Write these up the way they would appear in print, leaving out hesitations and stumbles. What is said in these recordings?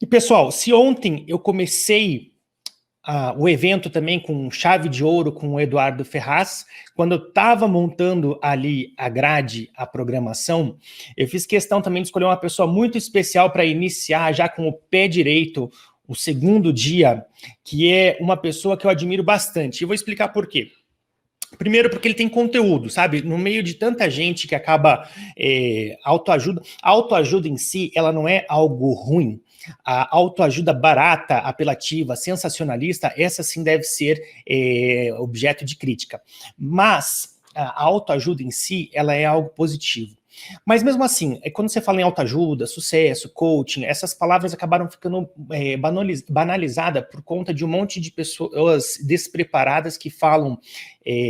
E, pessoal, se ontem eu comecei o evento também com chave de ouro com o Eduardo Ferraz, quando eu estava montando ali a grade, a programação, eu fiz questão também de escolher uma pessoa muito especial para iniciar já com o pé direito o segundo dia, que é uma pessoa que eu admiro bastante. E vou explicar por quê. Primeiro porque ele tem conteúdo, sabe? No meio de tanta gente que acaba autoajuda. A autoajuda em si, ela não é algo ruim. A autoajuda barata, apelativa, sensacionalista, essa sim deve ser objeto de crítica. Mas a autoajuda em si, ela é algo positivo. Mas mesmo assim, quando você fala em autoajuda, sucesso, coaching, essas palavras acabaram ficando banalizadas por conta de um monte de pessoas despreparadas que falam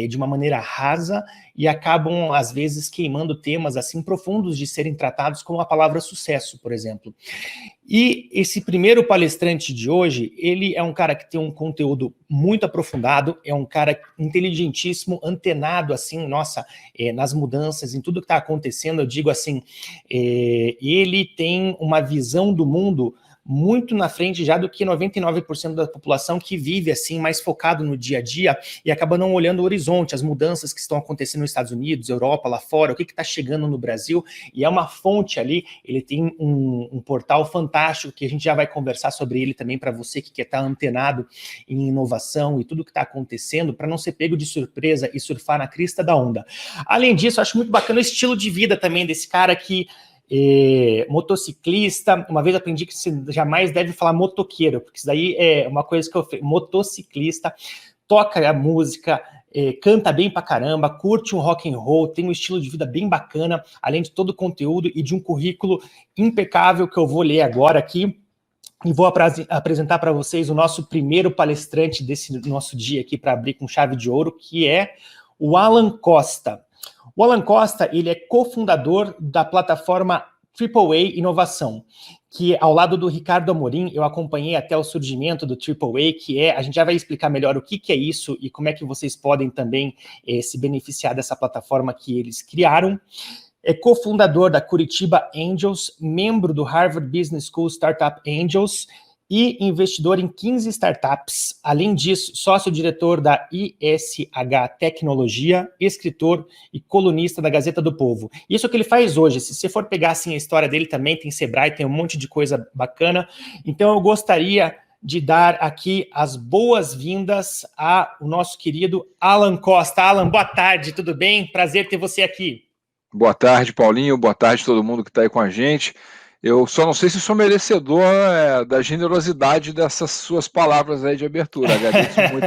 de uma maneira rasa e acabam, às vezes, queimando temas assim profundos de serem tratados como a palavra sucesso, por exemplo. E esse primeiro palestrante de hoje, ele é um cara que tem um conteúdo muito aprofundado, é um cara inteligentíssimo, antenado, assim, nossa, nas mudanças, em tudo que está acontecendo, eu digo assim, ele tem uma visão do mundo muito na frente já do que 99% da população que vive assim, mais focado no dia a dia e acaba não olhando o horizonte, as mudanças que estão acontecendo nos Estados Unidos, Europa, lá fora, o que está chegando no Brasil, e é uma fonte ali, ele tem um portal fantástico que a gente já vai conversar sobre ele também para você que quer estar antenado em inovação e tudo que está acontecendo, para não ser pego de surpresa e surfar na crista da onda. Além disso, eu acho muito bacana o estilo de vida também desse cara que motociclista. Uma vez aprendi que você jamais deve falar motoqueiro, porque isso daí é uma coisa que eu fiz. Motociclista, toca a música, canta bem pra caramba, curte um rock and roll, tem um estilo de vida bem bacana, além de todo o conteúdo e de um currículo impecável que eu vou ler agora aqui. E vou apresentar para vocês o nosso primeiro palestrante desse nosso dia aqui para abrir com chave de ouro, que é o Alan Costa. O Alan Costa, ele é cofundador da plataforma AAA Inovação, que ao lado do Ricardo Amorim, eu acompanhei até o surgimento do AAA, que a gente já vai explicar melhor o que é isso e como é que vocês podem também se beneficiar dessa plataforma que eles criaram. É cofundador da Curitiba Angels, membro do Harvard Business School Startup Angels e investidor em 15 startups. Além disso, sócio-diretor da ISH Tecnologia, escritor e colunista da Gazeta do Povo. Isso é o que ele faz hoje. Se você for pegar assim, a história dele também, tem Sebrae, tem um monte de coisa bacana. Então eu gostaria de dar aqui as boas-vindas ao nosso querido Alan Costa. Alan, boa tarde, tudo bem? Prazer ter você aqui. Boa tarde, Paulinho. Boa tarde a todo mundo que está aí com a gente. Eu só não sei se sou merecedor da generosidade dessas suas palavras aí de abertura. Agradeço muito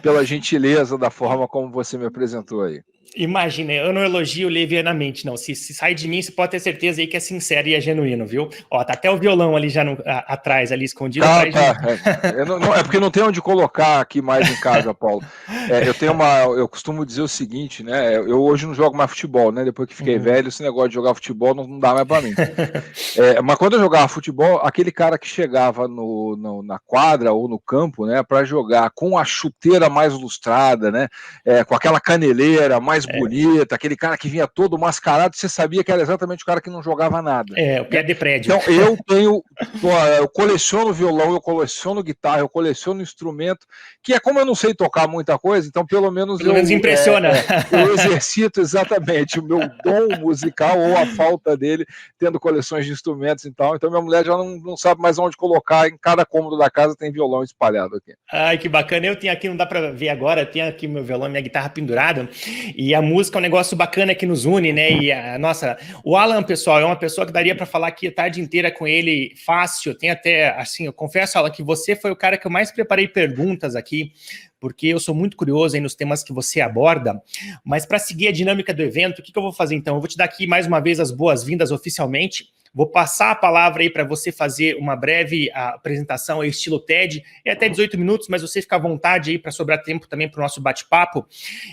pela gentileza da forma como você me apresentou aí. Imagina, eu não elogio levianamente, não. Se sai de mim, você pode ter certeza aí que é sincero e é genuíno, viu? Ó, tá até o violão ali já atrás, ali escondido. Tá. De... É porque não tem onde colocar aqui mais em casa, Paulo. Eu costumo dizer o seguinte, né? Eu hoje não jogo mais futebol, né? Depois que fiquei velho, esse negócio de jogar futebol não dá mais para mim. Mas quando eu jogava futebol, aquele cara que chegava na quadra ou no campo, né, para jogar com a chuteira mais lustrada, né? Com aquela caneleira mais bonita, aquele cara que vinha todo mascarado, você sabia que era exatamente o cara que não jogava nada. O pé de prédio. Então eu coleciono violão, eu coleciono guitarra, eu coleciono instrumento, que é como eu não sei tocar muita coisa, então pelo menos impressiona. Eu exercito exatamente o meu dom musical ou a falta dele, tendo coleções de instrumentos e tal. Então minha mulher já não sabe mais onde colocar, em cada cômodo da casa tem violão espalhado aqui. Ai, que bacana. Eu tenho aqui, não dá para ver agora, eu tenho aqui meu violão, minha guitarra pendurada, e a música é um negócio bacana que nos une, né? E o Alan, pessoal, é uma pessoa que daria para falar aqui a tarde inteira com ele fácil. Tem até, assim, eu confesso, Alan, que você foi o cara que eu mais preparei perguntas aqui, porque eu sou muito curioso aí nos temas que você aborda, mas para seguir a dinâmica do evento, o que eu vou fazer então? Eu vou te dar aqui mais uma vez as boas-vindas oficialmente, vou passar a palavra aí para você fazer uma breve apresentação ao estilo TED, é até 18 minutos, mas você fica à vontade aí para sobrar tempo também para o nosso bate-papo,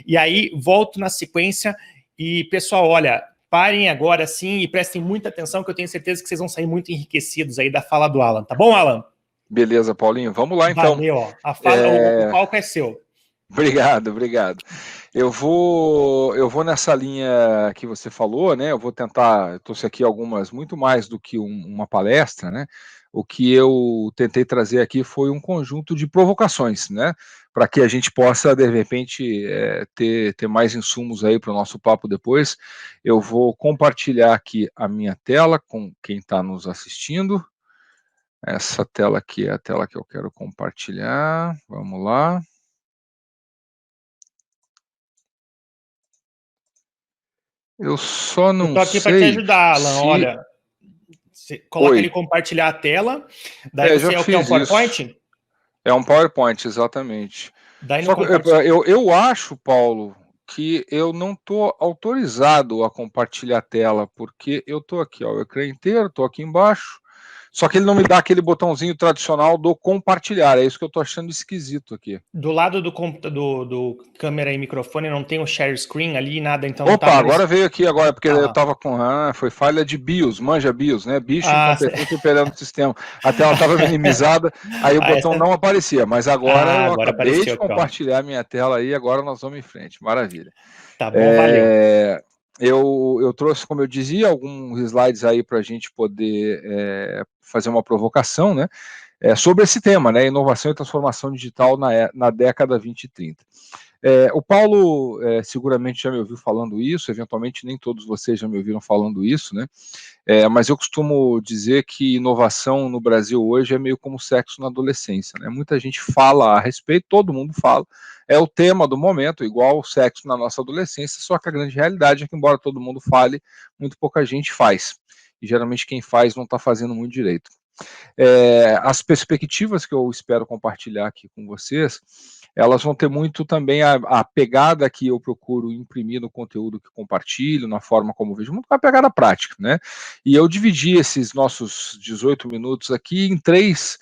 e aí volto na sequência, e pessoal, olha, parem agora sim e prestem muita atenção que eu tenho certeza que vocês vão sair muito enriquecidos aí da fala do Alan, tá bom, Alan? Beleza, Paulinho, vamos lá então. Valeu, ó. O palco é seu. Obrigado. Eu vou nessa linha que você falou, né? Eu vou tentar, eu trouxe aqui algumas, muito mais do que uma palestra, né? O que eu tentei trazer aqui foi um conjunto de provocações, né? Para que a gente possa, de repente, ter mais insumos aí para o nosso papo depois. Eu vou compartilhar aqui a minha tela com quem está nos assistindo. Essa tela aqui é a tela que eu quero compartilhar. Vamos lá. Eu só Eu não tô aqui para te sei ajudar, Alan. se. Olha, você coloca ali Oi. compartilhar a tela, daí Já você é o que? É um fiz isso. PowerPoint? É um PowerPoint, exatamente. Daí no Só que compartilhar. eu acho, Paulo, que eu não estou autorizado a compartilhar a tela, porque eu estou aqui, ó, o ecrã inteiro, estou aqui embaixo, só que ele não me dá aquele botãozinho tradicional do compartilhar, é isso que eu estou achando esquisito aqui. Do lado do câmera e microfone não tem o share screen ali, nada, então não tá Opa, agora aparecendo. veio aqui agora, porque eu Ah, estava com. Foi falha de BIOS, manja BIOS, né? Bicho ah, incompetente operando o sistema. A tela estava minimizada, aí o botão essa... não aparecia, mas agora eu Agora acabei de apareceu, pronto. compartilhar a minha tela aí, agora nós vamos em frente. Maravilha. Tá bom, valeu. É, eu trouxe, como eu dizia, alguns slides aí para a gente poder fazer uma provocação, né? Sobre esse tema, né? Inovação e transformação digital na década 2030. O Paulo seguramente já me ouviu falando isso, eventualmente nem todos vocês já me ouviram falando isso, né? Mas eu costumo dizer que inovação no Brasil hoje é meio como sexo na adolescência, né? Muita gente fala a respeito, todo mundo fala, é o tema do momento, igual o sexo na nossa adolescência, só que a grande realidade é que, embora todo mundo fale, muito pouca gente faz. E geralmente quem faz não está fazendo muito direito. As perspectivas que eu espero compartilhar aqui com vocês, elas vão ter muito também a pegada que eu procuro imprimir no conteúdo que compartilho, na forma como vejo, muito a pegada prática, né? E eu dividi esses nossos 18 minutos aqui em três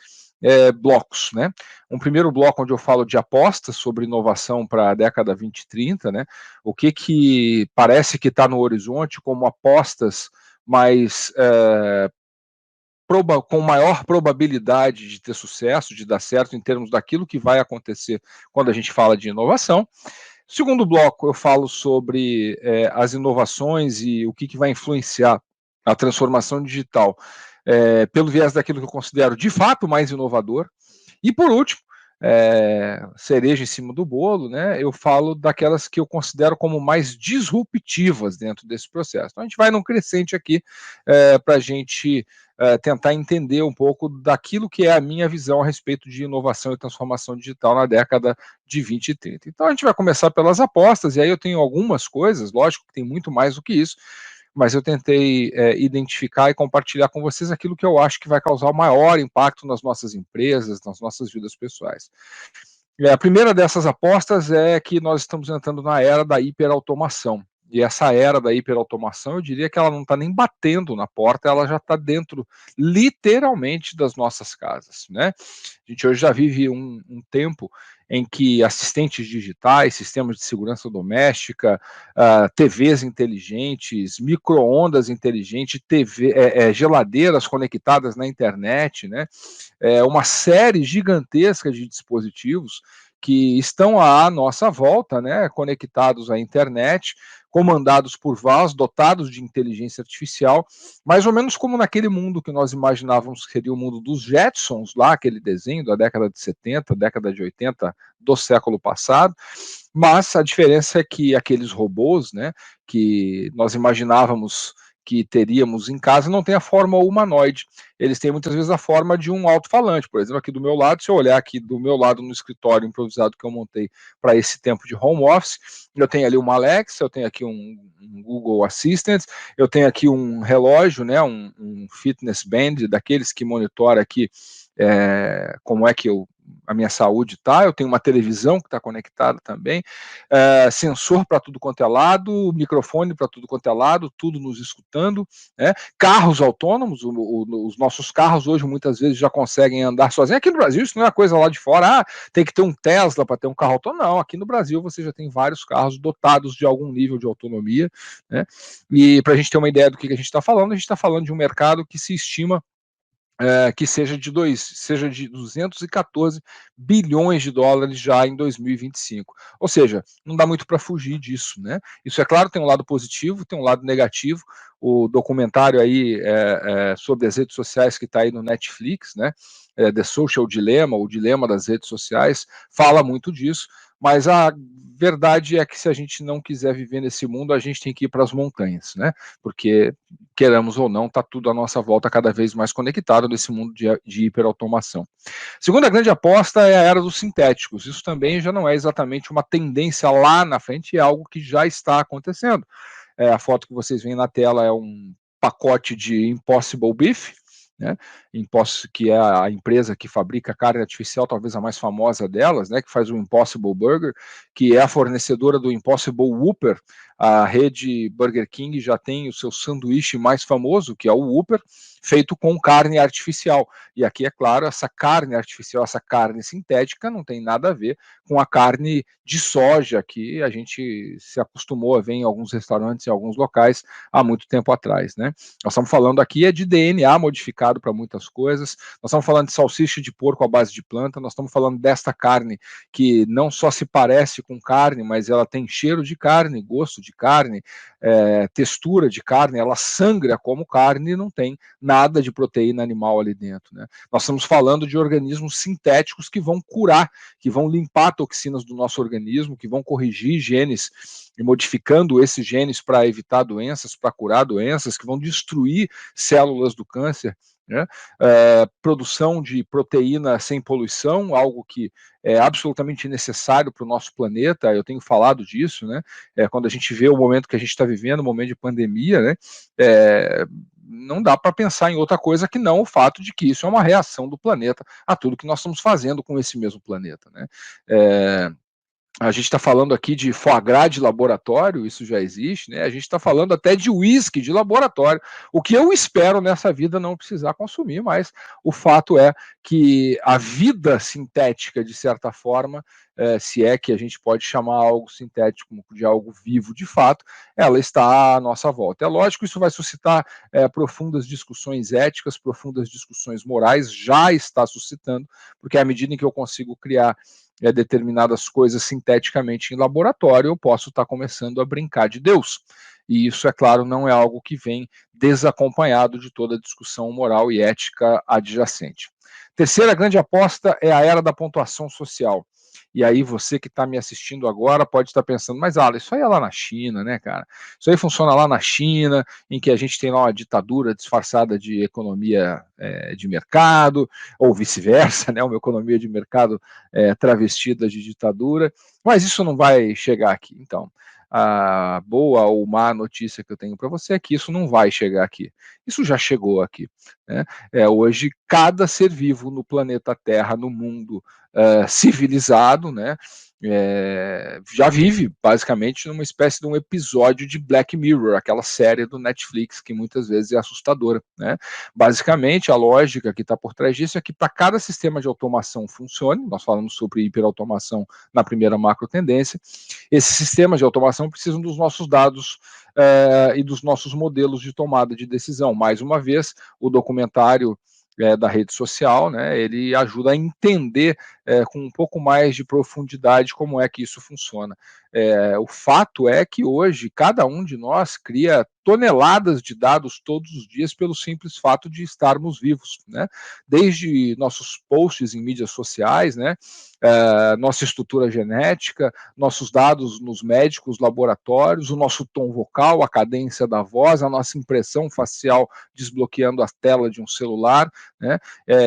blocos, né? Um primeiro bloco onde eu falo de apostas sobre inovação para a década 2030, né? O que parece que está no horizonte como apostas mais com maior probabilidade de ter sucesso, de dar certo em termos daquilo que vai acontecer quando a gente fala de inovação. Segundo bloco, eu falo sobre as inovações e o que vai influenciar a transformação digital pelo viés daquilo que eu considero de fato mais inovador. E por último, cereja em cima do bolo, né? Eu falo daquelas que eu considero como mais disruptivas dentro desse processo. Então a gente vai num crescente aqui para a gente tentar entender um pouco daquilo que é a minha visão a respeito de inovação e transformação digital na década de 2030. Então a gente vai começar pelas apostas, e aí eu tenho algumas coisas, lógico que tem muito mais do que isso, mas eu tentei identificar e compartilhar com vocês aquilo que eu acho que vai causar o maior impacto nas nossas empresas, nas nossas vidas pessoais. A primeira dessas apostas é que nós estamos entrando na era da hiperautomação. E essa era da hiperautomação, eu diria que ela não está nem batendo na porta, ela já está dentro, literalmente, das nossas casas, né? A gente hoje já vive um tempo em que assistentes digitais, sistemas de segurança doméstica, TVs inteligentes, micro-ondas inteligentes, geladeiras conectadas na internet, né? Uma série gigantesca de dispositivos que estão à nossa volta, né, conectados à internet, comandados por VAS, dotados de inteligência artificial, mais ou menos como naquele mundo que nós imaginávamos que seria o mundo dos Jetsons, lá aquele desenho da década de 70, década de 80 do século passado, mas a diferença é que aqueles robôs, né, que nós imaginávamos que teríamos em casa não tem a forma humanoide. Eles têm muitas vezes a forma de um alto-falante. Por exemplo, aqui do meu lado, se eu olhar aqui do meu lado no escritório improvisado que eu montei para esse tempo de home office, eu tenho ali uma Alexa, eu tenho aqui um Google Assistant, eu tenho aqui um relógio, né, um fitness band, daqueles que monitora aqui como é que a minha saúde está, eu tenho uma televisão que está conectada também, sensor para tudo quanto é lado, microfone para tudo quanto é lado, tudo nos escutando, né? Carros autônomos, os nossos carros hoje muitas vezes já conseguem andar sozinhos. Aqui no Brasil isso não é uma coisa lá de fora, tem que ter um Tesla para ter um carro autônomo, não, aqui no Brasil você já tem vários carros dotados de algum nível de autonomia, né? E para a gente ter uma ideia do que a gente está falando de um mercado que se estima que seja de 214 bilhões de dólares já em 2025. Ou seja, não dá muito para fugir disso, né? Isso, é claro, tem um lado positivo, tem um lado negativo. O documentário aí sobre as redes sociais que está aí no Netflix, né? The Social Dilemma, o dilema das redes sociais, fala muito disso, mas a verdade é que se a gente não quiser viver nesse mundo, a gente tem que ir para as montanhas, né? Porque, queramos ou não, está tudo à nossa volta cada vez mais conectado nesse mundo de hiperautomação. Segunda grande aposta é a era dos sintéticos. Isso também já não é exatamente uma tendência lá na frente, é algo que já está acontecendo. A foto que vocês veem na tela é um pacote de Impossible Beef, né? Que é a empresa que fabrica carne artificial, talvez a mais famosa delas, né? Que faz o Impossible Burger, que é a fornecedora do Impossible Whopper. A rede Burger King já tem o seu sanduíche mais famoso, que é o Whopper, feito com carne artificial. E aqui, é claro, essa carne artificial, essa carne sintética, não tem nada a ver com a carne de soja que a gente se acostumou a ver em alguns restaurantes, em alguns locais, há muito tempo atrás, né? Nós estamos falando aqui de DNA modificado para muitas coisas, nós estamos falando de salsicha de porco à base de planta, nós estamos falando desta carne que não só se parece com carne, mas ela tem cheiro de carne, gosto de carne, textura de carne, ela sangra como carne e não tem nada de proteína animal ali dentro, né? Nós estamos falando de organismos sintéticos que vão curar, que vão limpar toxinas do nosso organismo, que vão corrigir genes e modificando esses genes para evitar doenças, para curar doenças, que vão destruir células do câncer, né? Produção de proteína sem poluição, algo que é absolutamente necessário para o nosso planeta. Eu tenho falado disso, né? Quando a gente vê o momento que a gente está vivendo, o momento de pandemia, né? Não dá para pensar em outra coisa que não o fato de que isso é uma reação do planeta a tudo que nós estamos fazendo com esse mesmo planeta, né? A gente está falando aqui de foie gras de laboratório, isso já existe, né? A gente está falando até de uísque de laboratório, o que eu espero nessa vida não precisar consumir, mas o fato é que a vida sintética, de certa forma, se é que a gente pode chamar algo sintético de algo vivo de fato, ela está à nossa volta. É lógico que isso vai suscitar profundas discussões éticas, profundas discussões morais, já está suscitando, porque à medida em que eu consigo criar determinadas coisas sinteticamente em laboratório, eu posso estar começando a brincar de Deus. E isso, é claro, não é algo que vem desacompanhado de toda a discussão moral e ética adjacente. Terceira grande aposta é a era da pontuação social. E aí você que está me assistindo agora pode estar pensando, mas Alan, isso aí é lá na China, né, cara? Isso aí funciona lá na China, em que a gente tem lá uma ditadura disfarçada de economia de mercado, ou vice-versa, né? Uma economia de mercado travestida de ditadura, mas isso não vai chegar aqui. Então, a boa ou má notícia que eu tenho para você é que isso não vai chegar aqui. Isso já chegou aqui, né? Hoje, cada ser vivo no planeta Terra, no mundo civilizado, né? Já vive basicamente numa espécie de um episódio de Black Mirror, aquela série do Netflix que muitas vezes é assustadora, né? Basicamente, a lógica que está por trás disso é que para cada sistema de automação funcione, nós falamos sobre hiperautomação na primeira macro tendência, esses sistemas de automação precisam dos nossos dados e dos nossos modelos de tomada de decisão. Mais uma vez, o documentário da rede social, né, ele ajuda a entender com um pouco mais de profundidade como é que isso funciona. O fato é que hoje cada um de nós cria toneladas de dados todos os dias pelo simples fato de estarmos vivos, né? Desde nossos posts em mídias sociais, né? Nossa estrutura genética, nossos dados nos médicos, laboratórios, o nosso tom vocal, a cadência da voz, a nossa impressão facial desbloqueando a tela de um celular, né?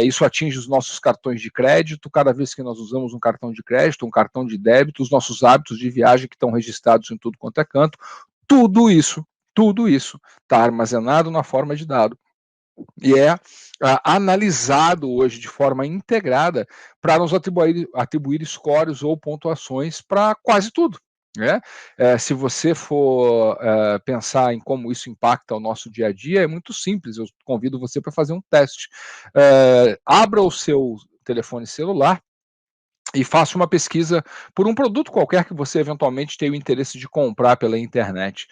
Isso atinge os nossos cartões de crédito, cada vez que nós usamos um cartão de crédito, um cartão de débito, os nossos hábitos de viagem que estão registrados em tudo quanto é canto, tudo isso está armazenado na forma de dado e analisado hoje de forma integrada para nos atribuir scores ou pontuações para quase tudo. Né? Se você for pensar em como isso impacta o nosso dia a dia, é muito simples. Eu convido você para fazer um teste. Abra o seu telefone celular, e faça uma pesquisa por um produto qualquer que você eventualmente tenha o interesse de comprar pela internet.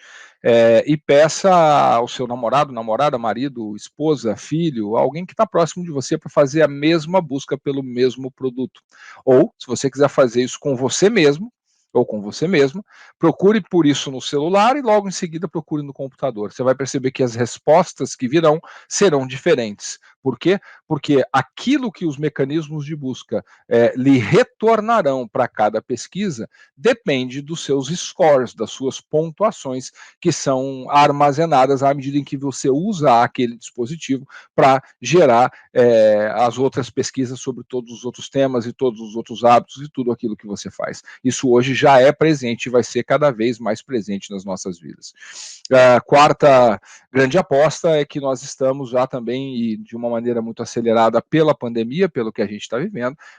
E peça ao seu namorado, namorada, marido, esposa, filho, alguém que está próximo de você para fazer a mesma busca pelo mesmo produto. Ou, se você quiser fazer isso com você mesmo, ou com você mesma, procure por isso no celular e logo em seguida procure no computador. Você vai perceber que as respostas que virão serão diferentes. Por quê? Porque aquilo que os mecanismos de busca lhe retornarão para cada pesquisa depende dos seus scores, das suas pontuações, que são armazenadas à medida em que você usa aquele dispositivo para gerar as outras pesquisas sobre todos os outros temas e todos os outros hábitos e tudo aquilo que você faz. Isso hoje já é presente e vai ser cada vez mais presente nas nossas vidas. A quarta grande aposta é que nós estamos já também, e de uma maneira muito acelerada pela pandemia, pelo que a gente está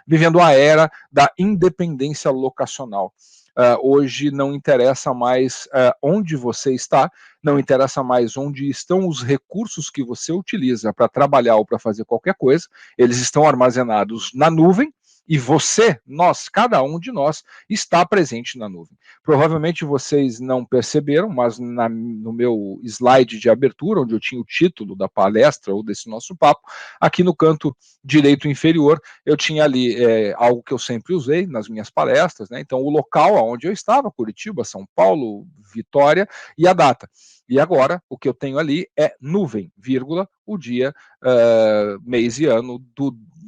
vivendo a era da independência locacional. Hoje não interessa mais onde você está, não interessa mais onde estão os recursos que você utiliza para trabalhar ou para fazer qualquer coisa, eles estão armazenados na nuvem, e você, nós, cada um de nós, está presente na nuvem. Provavelmente vocês não perceberam, mas no meu slide de abertura, onde eu tinha o título da palestra ou desse nosso papo, aqui no canto direito inferior, eu tinha ali algo que eu sempre usei nas minhas palestras, né? Então, o local onde eu estava, Curitiba, São Paulo, Vitória, e a data. E agora, o que eu tenho ali é nuvem, vírgula, o dia, mês e ano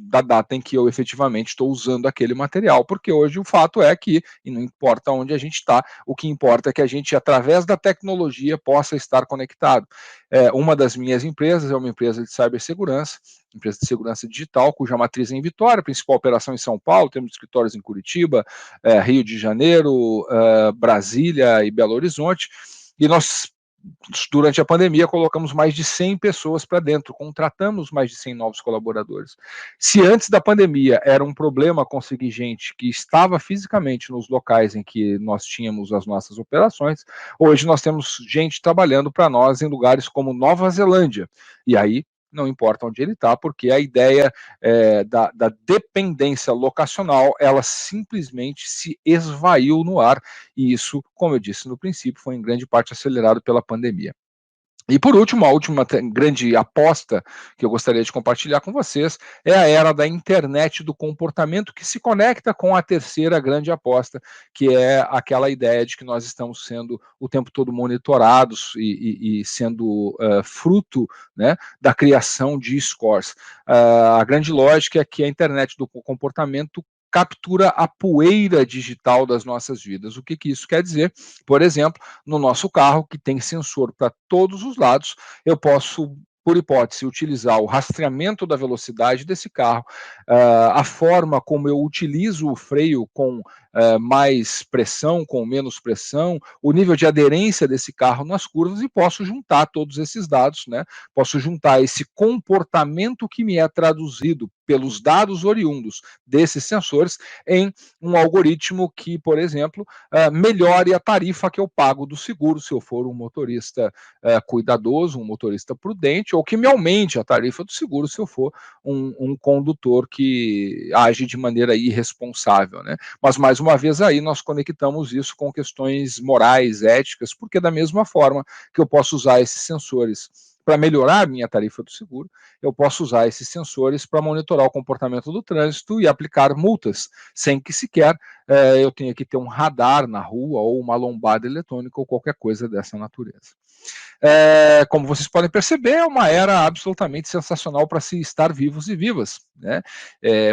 da data em que eu efetivamente estou usando aquele material, porque hoje o fato é que, e não importa onde a gente está, o que importa é que a gente, através da tecnologia, possa estar conectado. Uma das minhas empresas é uma empresa de cibersegurança, empresa de segurança digital, cuja matriz é em Vitória, principal operação em São Paulo, temos escritórios em Curitiba, Rio de Janeiro, Brasília e Belo Horizonte, e nós, durante a pandemia, colocamos mais de 100 pessoas para dentro, contratamos mais de 100 novos colaboradores. Se antes da pandemia era um problema conseguir gente que estava fisicamente nos locais em que nós tínhamos as nossas operações, hoje nós temos gente trabalhando para nós em lugares como Nova Zelândia. E aí, não importa onde ele está, porque a ideia da dependência locacional, ela simplesmente se esvaiu no ar, e isso, como eu disse no princípio, foi em grande parte acelerado pela pandemia. E por último, a última grande aposta que eu gostaria de compartilhar com vocês é a era da internet do comportamento, que se conecta com a terceira grande aposta, que é aquela ideia de que nós estamos sendo o tempo todo monitorados e sendo fruto, né, da criação de scores. A grande lógica é que a internet do comportamento captura a poeira digital das nossas vidas. O que isso quer dizer? Por exemplo, no nosso carro, que tem sensor para todos os lados, eu posso, por hipótese, utilizar o rastreamento da velocidade desse carro, a forma como eu utilizo o freio com mais pressão, com menos pressão, o nível de aderência desse carro nas curvas, e posso juntar todos esses dados, né? Posso juntar esse comportamento que me é traduzido pelos dados oriundos desses sensores em um algoritmo que, por exemplo, melhore a tarifa que eu pago do seguro, se eu for um motorista cuidadoso, um motorista prudente, ou que me aumente a tarifa do seguro se eu for um condutor que age de maneira irresponsável, né? Mas, mais uma vez, aí nós conectamos isso com questões morais, éticas, porque da mesma forma que eu posso usar esses sensores para melhorar a minha tarifa do seguro, eu posso usar esses sensores para monitorar o comportamento do trânsito e aplicar multas, sem que sequer eu tenha que ter um radar na rua ou uma lombada eletrônica ou qualquer coisa dessa natureza. Como vocês podem perceber, é uma era absolutamente sensacional para se estar vivos e vivas, né?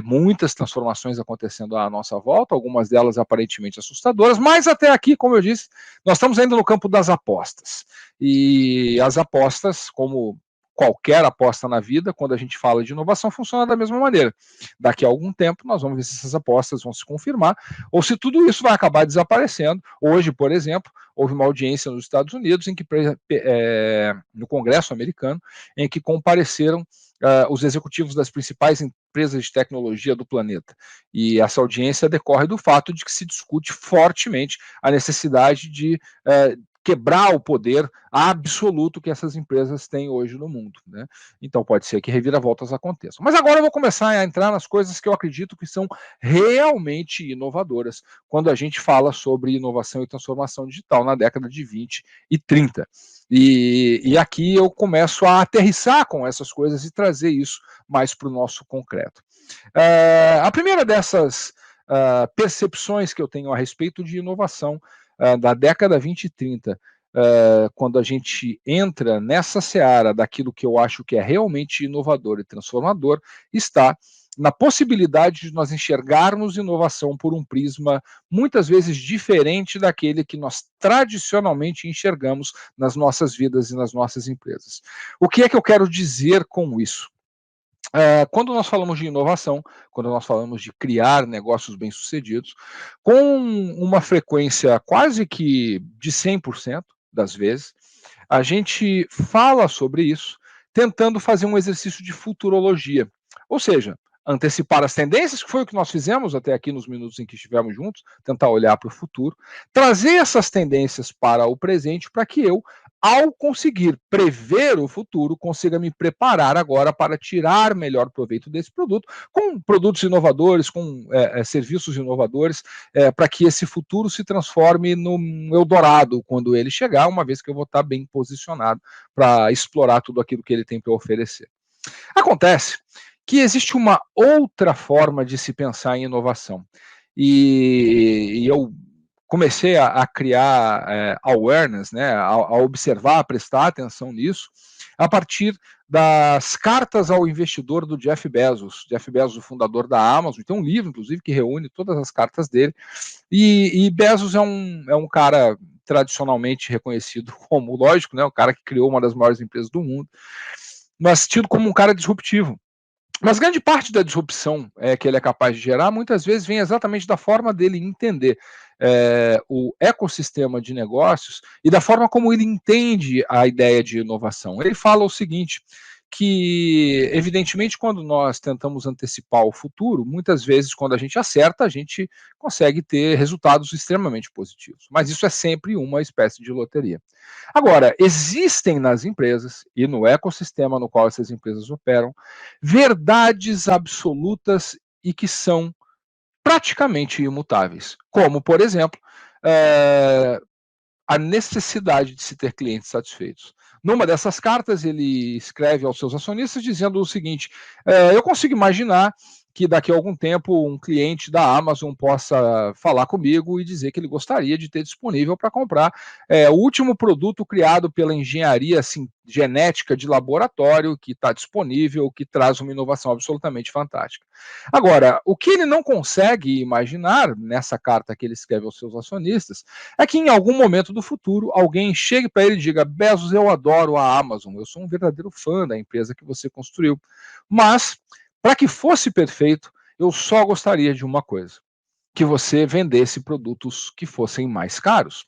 Muitas transformações acontecendo à nossa volta, algumas delas aparentemente assustadoras, mas até aqui, como eu disse, nós estamos ainda no campo das apostas. E as apostas, como qualquer aposta na vida, quando a gente fala de inovação, funciona da mesma maneira. Daqui a algum tempo, nós vamos ver se essas apostas vão se confirmar, ou se tudo isso vai acabar desaparecendo. Hoje, por exemplo, houve uma audiência nos Estados Unidos, em que, no Congresso americano, em que compareceram os executivos das principais empresas de tecnologia do planeta. E essa audiência decorre do fato de que se discute fortemente a necessidade de quebrar o poder absoluto que essas empresas têm hoje no mundo, né? Então pode ser que reviravoltas aconteçam. Mas agora eu vou começar a entrar nas coisas que eu acredito que são realmente inovadoras quando a gente fala sobre inovação e transformação digital na década de 20 e 30. E aqui eu começo a aterrissar com essas coisas e trazer isso mais para o nosso concreto. A primeira dessas percepções que eu tenho a respeito de inovação da década 20 e 30, quando a gente entra nessa seara daquilo que eu acho que é realmente inovador e transformador, está na possibilidade de nós enxergarmos inovação por um prisma muitas vezes diferente daquele que nós tradicionalmente enxergamos nas nossas vidas e nas nossas empresas. O que é que eu quero dizer com isso? Quando nós falamos de inovação, quando nós falamos de criar negócios bem-sucedidos, com uma frequência quase que de 100% das vezes, a gente fala sobre isso tentando fazer um exercício de futurologia. Ou seja, antecipar as tendências, que foi o que nós fizemos até aqui nos minutos em que estivemos juntos, tentar olhar para o futuro, trazer essas tendências para o presente para que eu, ao conseguir prever o futuro, consiga me preparar agora para tirar melhor proveito desse produto, com produtos inovadores, com serviços inovadores, para que esse futuro se transforme num Eldorado quando ele chegar, uma vez que eu vou estar bem posicionado para explorar tudo aquilo que ele tem para oferecer. Acontece que existe uma outra forma de se pensar em inovação. E eu comecei a criar awareness, né, a observar, a prestar atenção nisso, a partir das cartas ao investidor do Jeff Bezos. Jeff Bezos, o fundador da Amazon, tem um livro, inclusive, que reúne todas as cartas dele. E Bezos é um cara tradicionalmente reconhecido como, lógico, né, o cara que criou uma das maiores empresas do mundo, mas tido como um cara disruptivo. Mas grande parte da disrupção que ele é capaz de gerar, muitas vezes vem exatamente da forma dele entender o ecossistema de negócios e da forma como ele entende a ideia de inovação. Ele fala o seguinte, que evidentemente quando nós tentamos antecipar o futuro, muitas vezes quando a gente acerta, a gente consegue ter resultados extremamente positivos. Mas isso é sempre uma espécie de loteria. Agora, existem nas empresas e no ecossistema no qual essas empresas operam, verdades absolutas e que são praticamente imutáveis, como, por exemplo, a necessidade de se ter clientes satisfeitos. Numa dessas cartas, ele escreve aos seus acionistas dizendo o seguinte: eu consigo imaginar que daqui a algum tempo um cliente da Amazon possa falar comigo e dizer que ele gostaria de ter disponível para comprar o último produto criado pela engenharia assim, genética de laboratório que está disponível, que traz uma inovação absolutamente fantástica. Agora, o que ele não consegue imaginar nessa carta que ele escreve aos seus acionistas é que em algum momento do futuro alguém chegue para ele e diga: Bezos, eu adoro a Amazon, eu sou um verdadeiro fã da empresa que você construiu, mas para que fosse perfeito, eu só gostaria de uma coisa: que você vendesse produtos que fossem mais caros.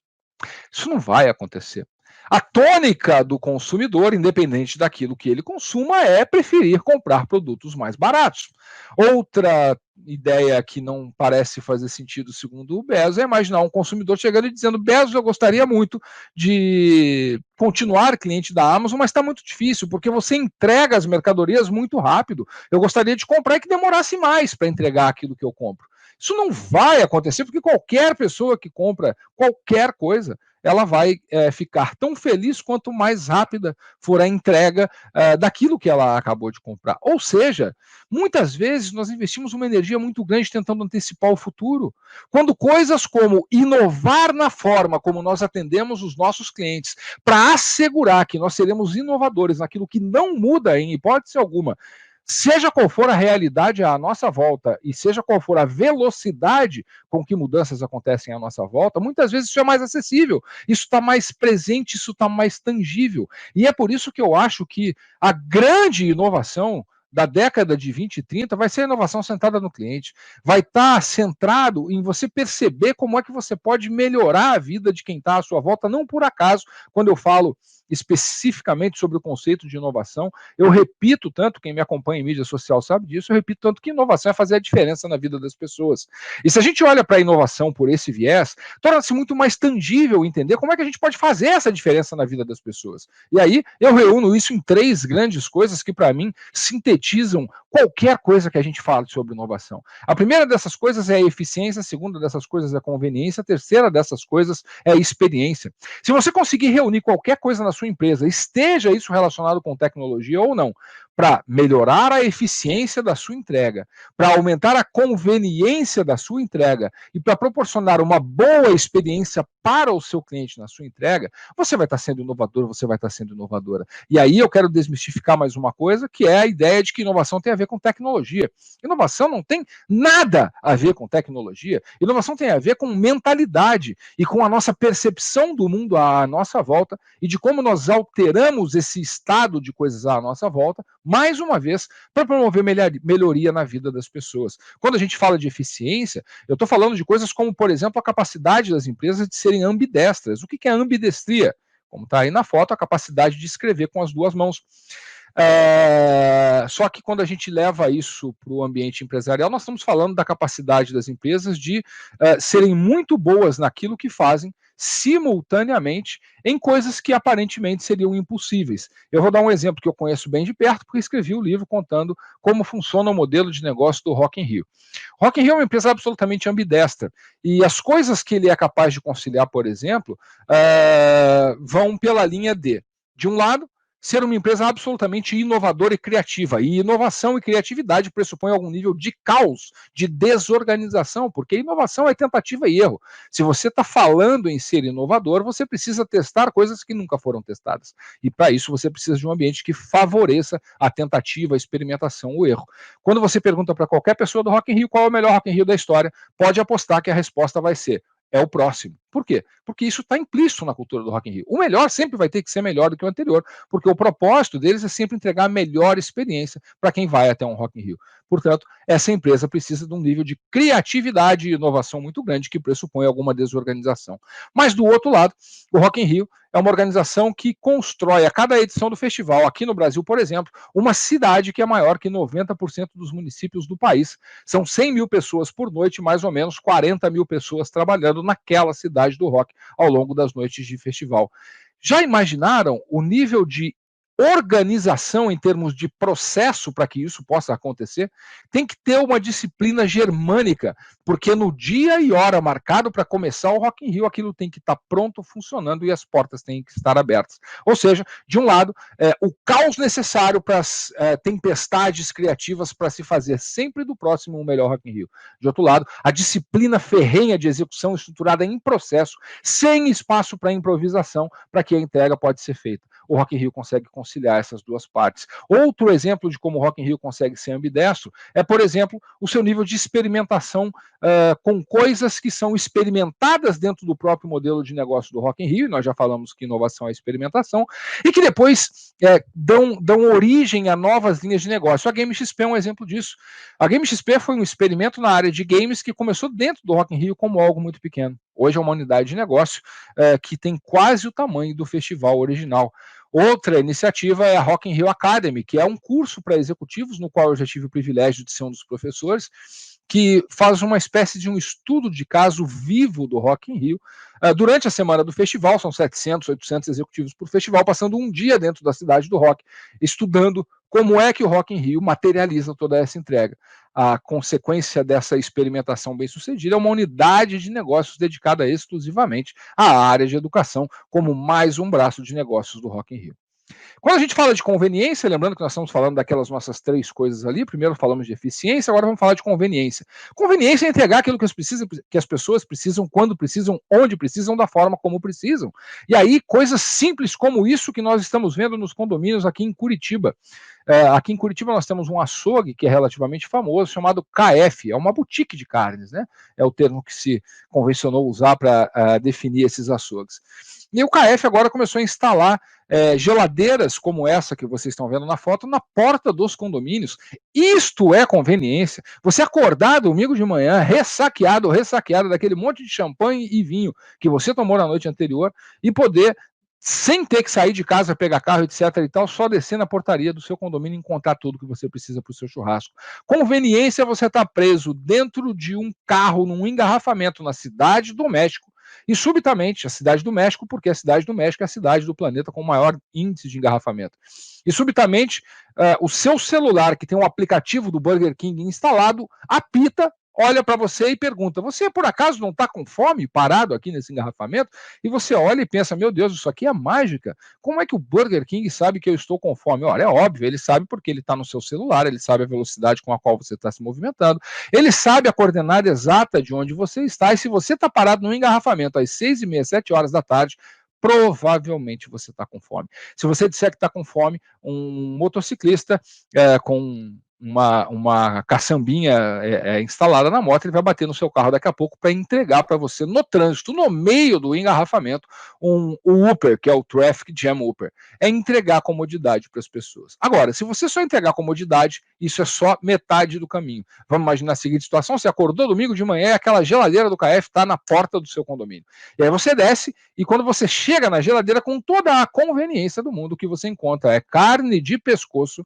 Isso não vai acontecer. A tônica do consumidor, independente daquilo que ele consuma, é preferir comprar produtos mais baratos. Outra ideia que não parece fazer sentido, segundo o Bezos, é imaginar um consumidor chegando e dizendo: Bezos, eu gostaria muito de continuar cliente da Amazon, mas está muito difícil, porque você entrega as mercadorias muito rápido. Eu gostaria de comprar e que demorasse mais para entregar aquilo que eu compro. Isso não vai acontecer, porque qualquer pessoa que compra qualquer coisa, ela vai ficar tão feliz quanto mais rápida for a entrega daquilo que ela acabou de comprar. Ou seja, muitas vezes nós investimos uma energia muito grande tentando antecipar o futuro, quando coisas como inovar na forma como nós atendemos os nossos clientes, para assegurar que nós seremos inovadores naquilo que não muda em hipótese alguma, seja qual for a realidade à nossa volta e seja qual for a velocidade com que mudanças acontecem à nossa volta, muitas vezes isso é mais acessível, isso está mais presente, isso está mais tangível. E é por isso que eu acho que a grande inovação da década de 20 e 30 vai ser a inovação centrada no cliente, vai estar centrado em você perceber como é que você pode melhorar a vida de quem está à sua volta. Não por acaso, quando eu falo especificamente sobre o conceito de inovação. Eu repito tanto, quem me acompanha em mídia social sabe disso, eu repito tanto que inovação é fazer a diferença na vida das pessoas. E se a gente olha para a inovação por esse viés, torna-se muito mais tangível entender como é que a gente pode fazer essa diferença na vida das pessoas. E aí eu reúno isso em 3 grandes coisas que, para mim, sintetizam qualquer coisa que a gente fale sobre inovação. A primeira dessas coisas é a eficiência, a segunda dessas coisas é a conveniência, a terceira dessas coisas é a experiência. Se você conseguir reunir qualquer coisa na sua empresa, esteja isso relacionado com tecnologia ou não, para melhorar a eficiência da sua entrega, para aumentar a conveniência da sua entrega e para proporcionar uma boa experiência para o seu cliente na sua entrega, você vai estar sendo inovador, você vai estar sendo inovadora. E aí eu quero desmistificar mais uma coisa, que é a ideia de que inovação tem a ver com tecnologia. Inovação não tem nada a ver com tecnologia. Inovação tem a ver com mentalidade e com a nossa percepção do mundo à nossa volta e de como nós alteramos esse estado de coisas à nossa volta, mais uma vez, para promover melhoria na vida das pessoas. Quando a gente fala de eficiência, eu estou falando de coisas como, por exemplo, a capacidade das empresas de serem ambidestras. O que é ambidestria? Como está aí na foto, a capacidade de escrever com as 2 mãos. Só que quando a gente leva isso para o ambiente empresarial, nós estamos falando da capacidade das empresas de serem muito boas naquilo que fazem, simultaneamente, em coisas que aparentemente seriam impossíveis. Eu vou dar um exemplo que eu conheço bem de perto, porque escrevi o livro contando como funciona o modelo de negócio do Rock in Rio. Rock in Rio é uma empresa absolutamente ambidestra, e as coisas que ele é capaz de conciliar, por exemplo, vão pela linha de um lado, ser uma empresa absolutamente inovadora e criativa. E inovação e criatividade pressupõem algum nível de caos, de desorganização, porque inovação é tentativa e erro. Se você está falando em ser inovador, você precisa testar coisas que nunca foram testadas. E para isso você precisa de um ambiente que favoreça a tentativa, a experimentação, o erro. Quando você pergunta para qualquer pessoa do Rock in Rio qual é o melhor Rock in Rio da história, pode apostar que a resposta vai ser: é o próximo. Por quê? Porque isso está implícito na cultura do Rock in Rio. O melhor sempre vai ter que ser melhor do que o anterior, porque o propósito deles é sempre entregar a melhor experiência para quem vai até um Rock in Rio. Portanto, essa empresa precisa de um nível de criatividade e inovação muito grande, que pressupõe alguma desorganização. Mas, do outro lado, o Rock in Rio é uma organização que constrói a cada edição do festival, aqui no Brasil, por exemplo, uma cidade que é maior que 90% dos municípios do país. São 100 mil pessoas por noite, mais ou menos 40 mil pessoas trabalhando naquela cidade do rock ao longo das noites de festival. Já imaginaram o nível de organização em termos de processo para que isso possa acontecer? Tem que ter uma disciplina germânica, porque no dia e hora marcado para começar o Rock in Rio, aquilo tem que estar pronto, funcionando e as portas têm que estar abertas. Ou seja, de um lado, o caos necessário para as tempestades criativas para se fazer sempre do próximo um melhor Rock in Rio. De outro lado, a disciplina ferrenha de execução estruturada em processo, sem espaço para improvisação, para que a entrega pode ser feita. O Rock in Rio consegue conciliar essas 2 partes. Outro exemplo de como o Rock in Rio consegue ser ambidestro é, por exemplo, o seu nível de experimentação com coisas que são experimentadas dentro do próprio modelo de negócio do Rock in Rio, e nós já falamos que inovação é experimentação, e que depois dão origem a novas linhas de negócio. A Game XP é um exemplo disso. A Game XP foi um experimento na área de games que começou dentro do Rock in Rio como algo muito pequeno. Hoje é uma unidade de negócio que tem quase o tamanho do festival original. Outra iniciativa é a Rock in Rio Academy, que é um curso para executivos, no qual eu já tive o privilégio de ser um dos professores, que faz uma espécie de um estudo de caso vivo do Rock in Rio. Durante a semana do festival, são 700, 800 executivos por festival, passando um dia dentro da cidade do rock, estudando como é que o Rock in Rio materializa toda essa entrega. A consequência dessa experimentação bem-sucedida é uma unidade de negócios dedicada exclusivamente à área de educação, como mais um braço de negócios do Rock in Rio. Quando a gente fala de conveniência, lembrando que nós estamos falando daquelas nossas 3 coisas ali, primeiro falamos de eficiência, agora vamos falar de conveniência. Conveniência é entregar aquilo que as pessoas precisam, quando precisam, onde precisam, da forma como precisam. E aí, coisas simples como isso que nós estamos vendo nos condomínios aqui em Curitiba. Aqui em Curitiba nós temos um açougue que é relativamente famoso, chamado KF, é uma boutique de carnes, né? É o termo que se convencionou usar para definir esses açougues. E o KF agora começou a instalar geladeiras como essa que vocês estão vendo na foto na porta dos condomínios. Isto é conveniência. Você acordar domingo de manhã ressaqueado daquele monte de champanhe e vinho que você tomou na noite anterior e poder sem ter que sair de casa, pegar carro, etc. e tal, só descer na portaria do seu condomínio e encontrar tudo que você precisa para o seu churrasco. Conveniência, você está preso dentro de um carro, num engarrafamento na cidade do México, e subitamente, a cidade do México, porque a cidade do México é a cidade do planeta com o maior índice de engarrafamento. E subitamente, o seu celular, que tem um aplicativo do Burger King instalado, apita, olha para você e pergunta: você por acaso não está com fome, parado aqui nesse engarrafamento? E você olha e pensa: meu Deus, isso aqui é mágica. Como é que o Burger King sabe que eu estou com fome? Olha, é óbvio, ele sabe porque ele está no seu celular, ele sabe a velocidade com a qual você está se movimentando, ele sabe a coordenada exata de onde você está, e se você está parado no engarrafamento às 6h30, 7 horas da tarde, provavelmente você está com fome. Se você disser que está com fome, um motociclista com uma caçambinha instalada na moto, ele vai bater no seu carro daqui a pouco para entregar para você no trânsito, no meio do engarrafamento, o Uber, que é o Traffic Jam Uber. É entregar comodidade para as pessoas. Agora, se você só entregar comodidade, isso é só metade do caminho. Vamos imaginar a seguinte situação: você acordou domingo de manhã e aquela geladeira do KF está na porta do seu condomínio. E aí você desce, e quando você chega na geladeira, com toda a conveniência do mundo, o que você encontra é carne de pescoço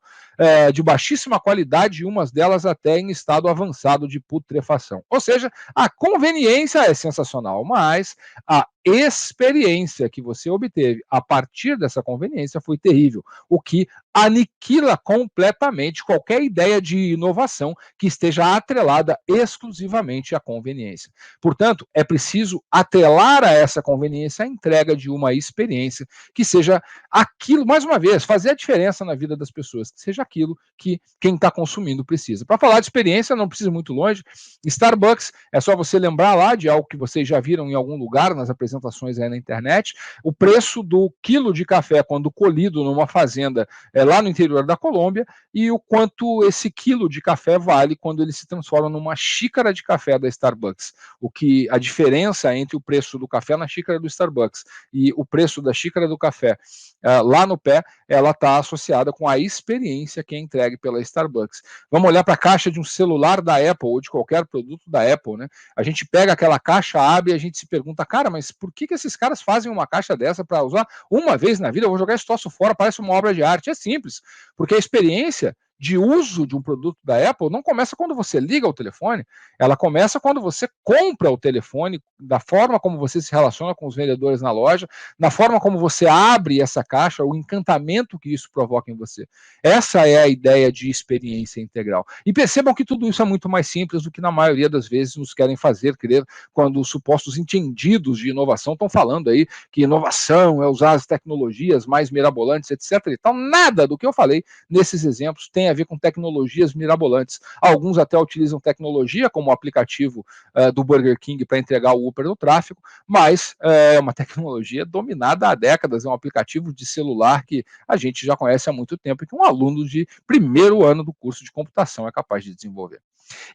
de baixíssima qualidade, e umas delas até em estado avançado de putrefação. Ou seja, a conveniência é sensacional, mas a experiência que você obteve a partir dessa conveniência foi terrível, o que aniquila completamente qualquer ideia de inovação que esteja atrelada exclusivamente à conveniência. Portanto, é preciso atrelar a essa conveniência a entrega de uma experiência que seja aquilo, mais uma vez, fazer a diferença na vida das pessoas, que seja aquilo que quem está consumindo precisa. Para falar de experiência, não precisa ir muito longe. Starbucks, é só você lembrar lá de algo que vocês já viram em algum lugar nas apresentações aí na internet: o preço do quilo de café quando colhido numa fazenda lá no interior da Colômbia, e o quanto esse quilo de café vale quando ele se transforma numa xícara de café da Starbucks. O que a diferença entre o preço do café na xícara do Starbucks e o preço da xícara do café lá no pé, ela está associada com a experiência que é entregue pela Starbucks. Vamos olhar para a caixa de um celular da Apple ou de qualquer produto da Apple, né? A gente pega aquela caixa, abre e a gente se pergunta: cara, mas por que esses caras fazem uma caixa dessa para usar uma vez na vida? Eu vou jogar esse troço fora, parece uma obra de arte. É simples, porque a experiência de uso de um produto da Apple não começa quando você liga o telefone, ela começa quando você compra o telefone, da forma como você se relaciona com os vendedores na loja, na forma como você abre essa caixa, o encantamento que isso provoca em você. Essa é a ideia de experiência integral. E percebam que tudo isso é muito mais simples do que na maioria das vezes nos querem fazer crer, quando os supostos entendidos de inovação estão falando aí que inovação é usar as tecnologias mais mirabolantes, etc. e tal. Nada do que eu falei nesses exemplos tem a ver com tecnologias mirabolantes. Alguns até utilizam tecnologia, como o aplicativo do Burger King para entregar o Uber no tráfego, mas é uma tecnologia dominada há décadas, é um aplicativo de celular que a gente já conhece há muito tempo e que um aluno de primeiro ano do curso de computação é capaz de desenvolver.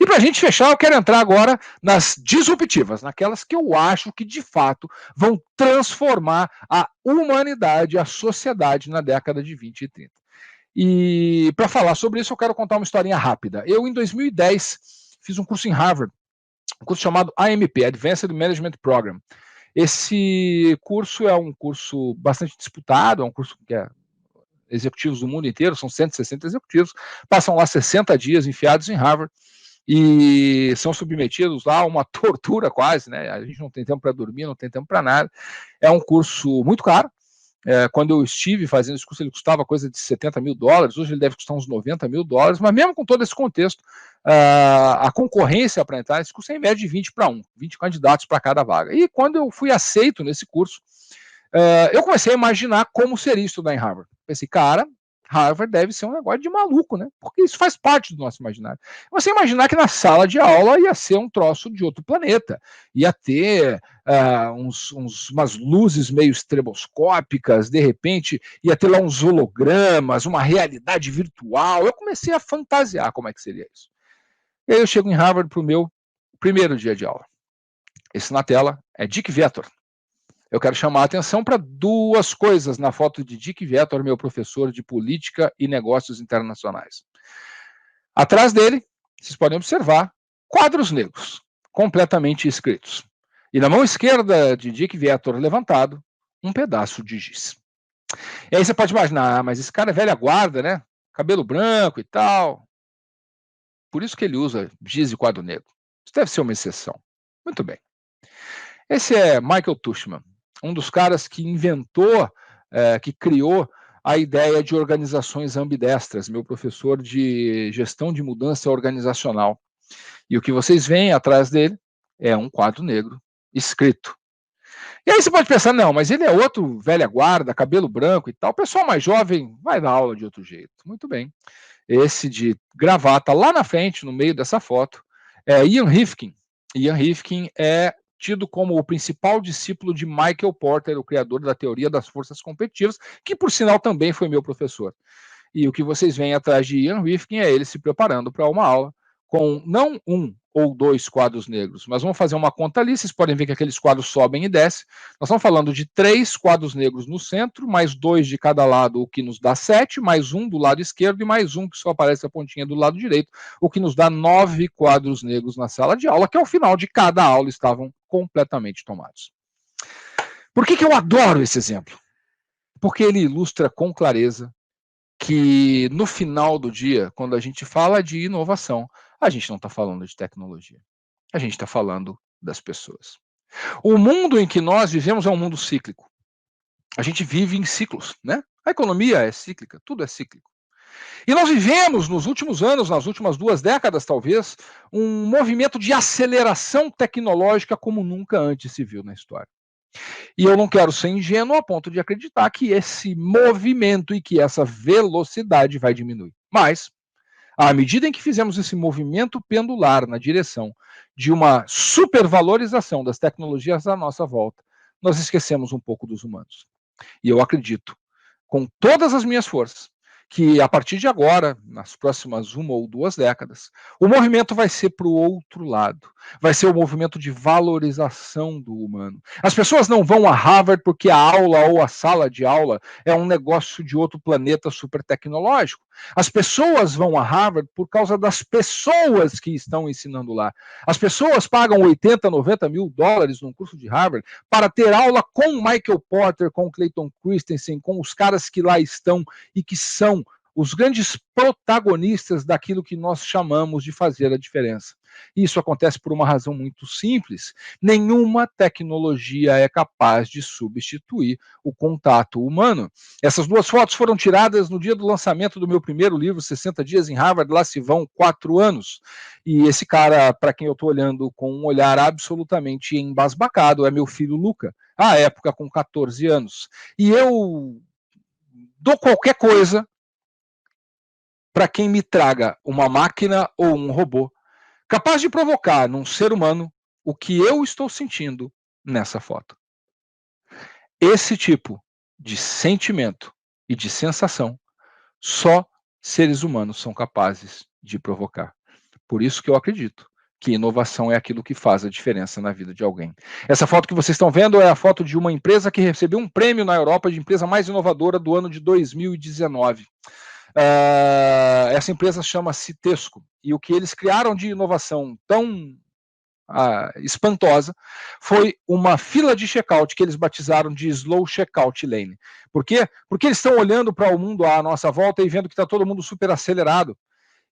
E para a gente fechar, eu quero entrar agora nas disruptivas, naquelas que eu acho que de fato vão transformar a humanidade, a sociedade na década de 20 e 30. E para falar sobre isso, eu quero contar uma historinha rápida. Eu, em 2010, fiz um curso em Harvard, um curso chamado AMP, Advanced Management Program. Esse curso é um curso bastante disputado, é um curso que executivos do mundo inteiro, são 160 executivos, passam lá 60 dias enfiados em Harvard e são submetidos lá a uma tortura quase, né? A gente não tem tempo para dormir, não tem tempo para nada. É um curso muito caro. Quando eu estive fazendo esse curso, ele custava coisa de $70 mil, hoje ele deve custar uns $90 mil, mas mesmo com todo esse contexto, a concorrência para entrar nesse curso é em média de 20 para 1, 20 candidatos para cada vaga. E quando eu fui aceito nesse curso, eu comecei a imaginar como seria estudar em Harvard. Pensei, cara, Harvard deve ser um negócio de maluco, né? Porque isso faz parte do nosso imaginário. Você imaginar que na sala de aula ia ser um troço de outro planeta, ia ter umas luzes meio estroboscópicas, de repente ia ter lá uns hologramas, uma realidade virtual. Eu comecei a fantasiar como é que seria isso. E aí eu chego em Harvard para o meu primeiro dia de aula. Esse na tela é Dick Viator. Eu quero chamar a atenção para duas coisas na foto de Dick Viator, meu professor de política e negócios internacionais. Atrás dele, vocês podem observar quadros negros, completamente escritos. E na mão esquerda de Dick Viator levantado, um pedaço de giz. E aí você pode imaginar, mas esse cara é velha guarda, né? Cabelo branco e tal. Por isso que ele usa giz e quadro negro. Isso deve ser uma exceção. Muito bem. Esse é Michael Tushman, um dos caras que inventou, que criou a ideia de organizações ambidestras, meu professor de gestão de mudança organizacional. E o que vocês veem atrás dele é um quadro negro escrito. E aí você pode pensar, não, mas ele é outro velha guarda, cabelo branco e tal. O pessoal mais jovem vai dar aula de outro jeito. Muito bem. Esse de gravata lá na frente, no meio dessa foto, é Ian Rifkin. Ian Rifkin é tido como o principal discípulo de Michael Porter, o criador da teoria das forças competitivas, que por sinal também foi meu professor. E o que vocês veem atrás de Ian Rifkin é ele se preparando para uma aula com não um ou dois quadros negros, mas vamos fazer uma conta ali, vocês podem ver que aqueles quadros sobem e descem. Nós estamos falando de 3 quadros negros no centro, mais 2 de cada lado, o que nos dá 7, mais um do lado esquerdo e mais um que só aparece a pontinha do lado direito, o que nos dá 9 quadros negros na sala de aula, que ao final de cada aula estavam completamente tomados. Por que eu adoro esse exemplo? Porque ele ilustra com clareza que no final do dia, quando a gente fala de inovação, a gente não está falando de tecnologia. A gente está falando das pessoas. O mundo em que nós vivemos é um mundo cíclico. A gente vive em ciclos, né? A economia é cíclica, tudo é cíclico. E nós vivemos nos últimos anos, nas últimas 2 décadas talvez, um movimento de aceleração tecnológica como nunca antes se viu na história. E eu não quero ser ingênuo a ponto de acreditar que esse movimento e que essa velocidade vai diminuir. Mas, à medida em que fizemos esse movimento pendular na direção de uma supervalorização das tecnologias à nossa volta, nós esquecemos um pouco dos humanos. E eu acredito, com todas as minhas forças, que a partir de agora, nas próximas 1 ou 2 décadas, o movimento vai ser para o outro lado. Vai ser o movimento de valorização do humano. As pessoas não vão a Harvard porque a aula ou a sala de aula é um negócio de outro planeta super tecnológico. As pessoas vão a Harvard por causa das pessoas que estão ensinando lá. As pessoas pagam 80, 90 mil dólares num curso de Harvard para ter aula com Michael Porter, com Clayton Christensen, com os caras que lá estão e que são os grandes protagonistas daquilo que nós chamamos de fazer a diferença. Isso acontece por uma razão muito simples. Nenhuma tecnologia é capaz de substituir o contato humano. Essas 2 fotos foram tiradas no dia do lançamento do meu primeiro livro, 60 Dias em Harvard, lá se vão 4 anos. E esse cara, para quem eu estou olhando com um olhar absolutamente embasbacado, é meu filho Luca, à época com 14 anos. E eu dou qualquer coisa para quem me traga uma máquina ou um robô capaz de provocar num ser humano o que eu estou sentindo nessa foto. Esse tipo de sentimento e de sensação só seres humanos são capazes de provocar. Por isso que eu acredito que inovação é aquilo que faz a diferença na vida de alguém. Essa foto que vocês estão vendo é a foto de uma empresa que recebeu um prêmio na Europa de empresa mais inovadora do ano de 2019. Essa empresa chama-se Tesco, e o que eles criaram de inovação tão espantosa foi uma fila de checkout que eles batizaram de Slow Checkout Lane. Por quê? Porque eles estão olhando para o mundo à nossa volta e vendo que está todo mundo super acelerado.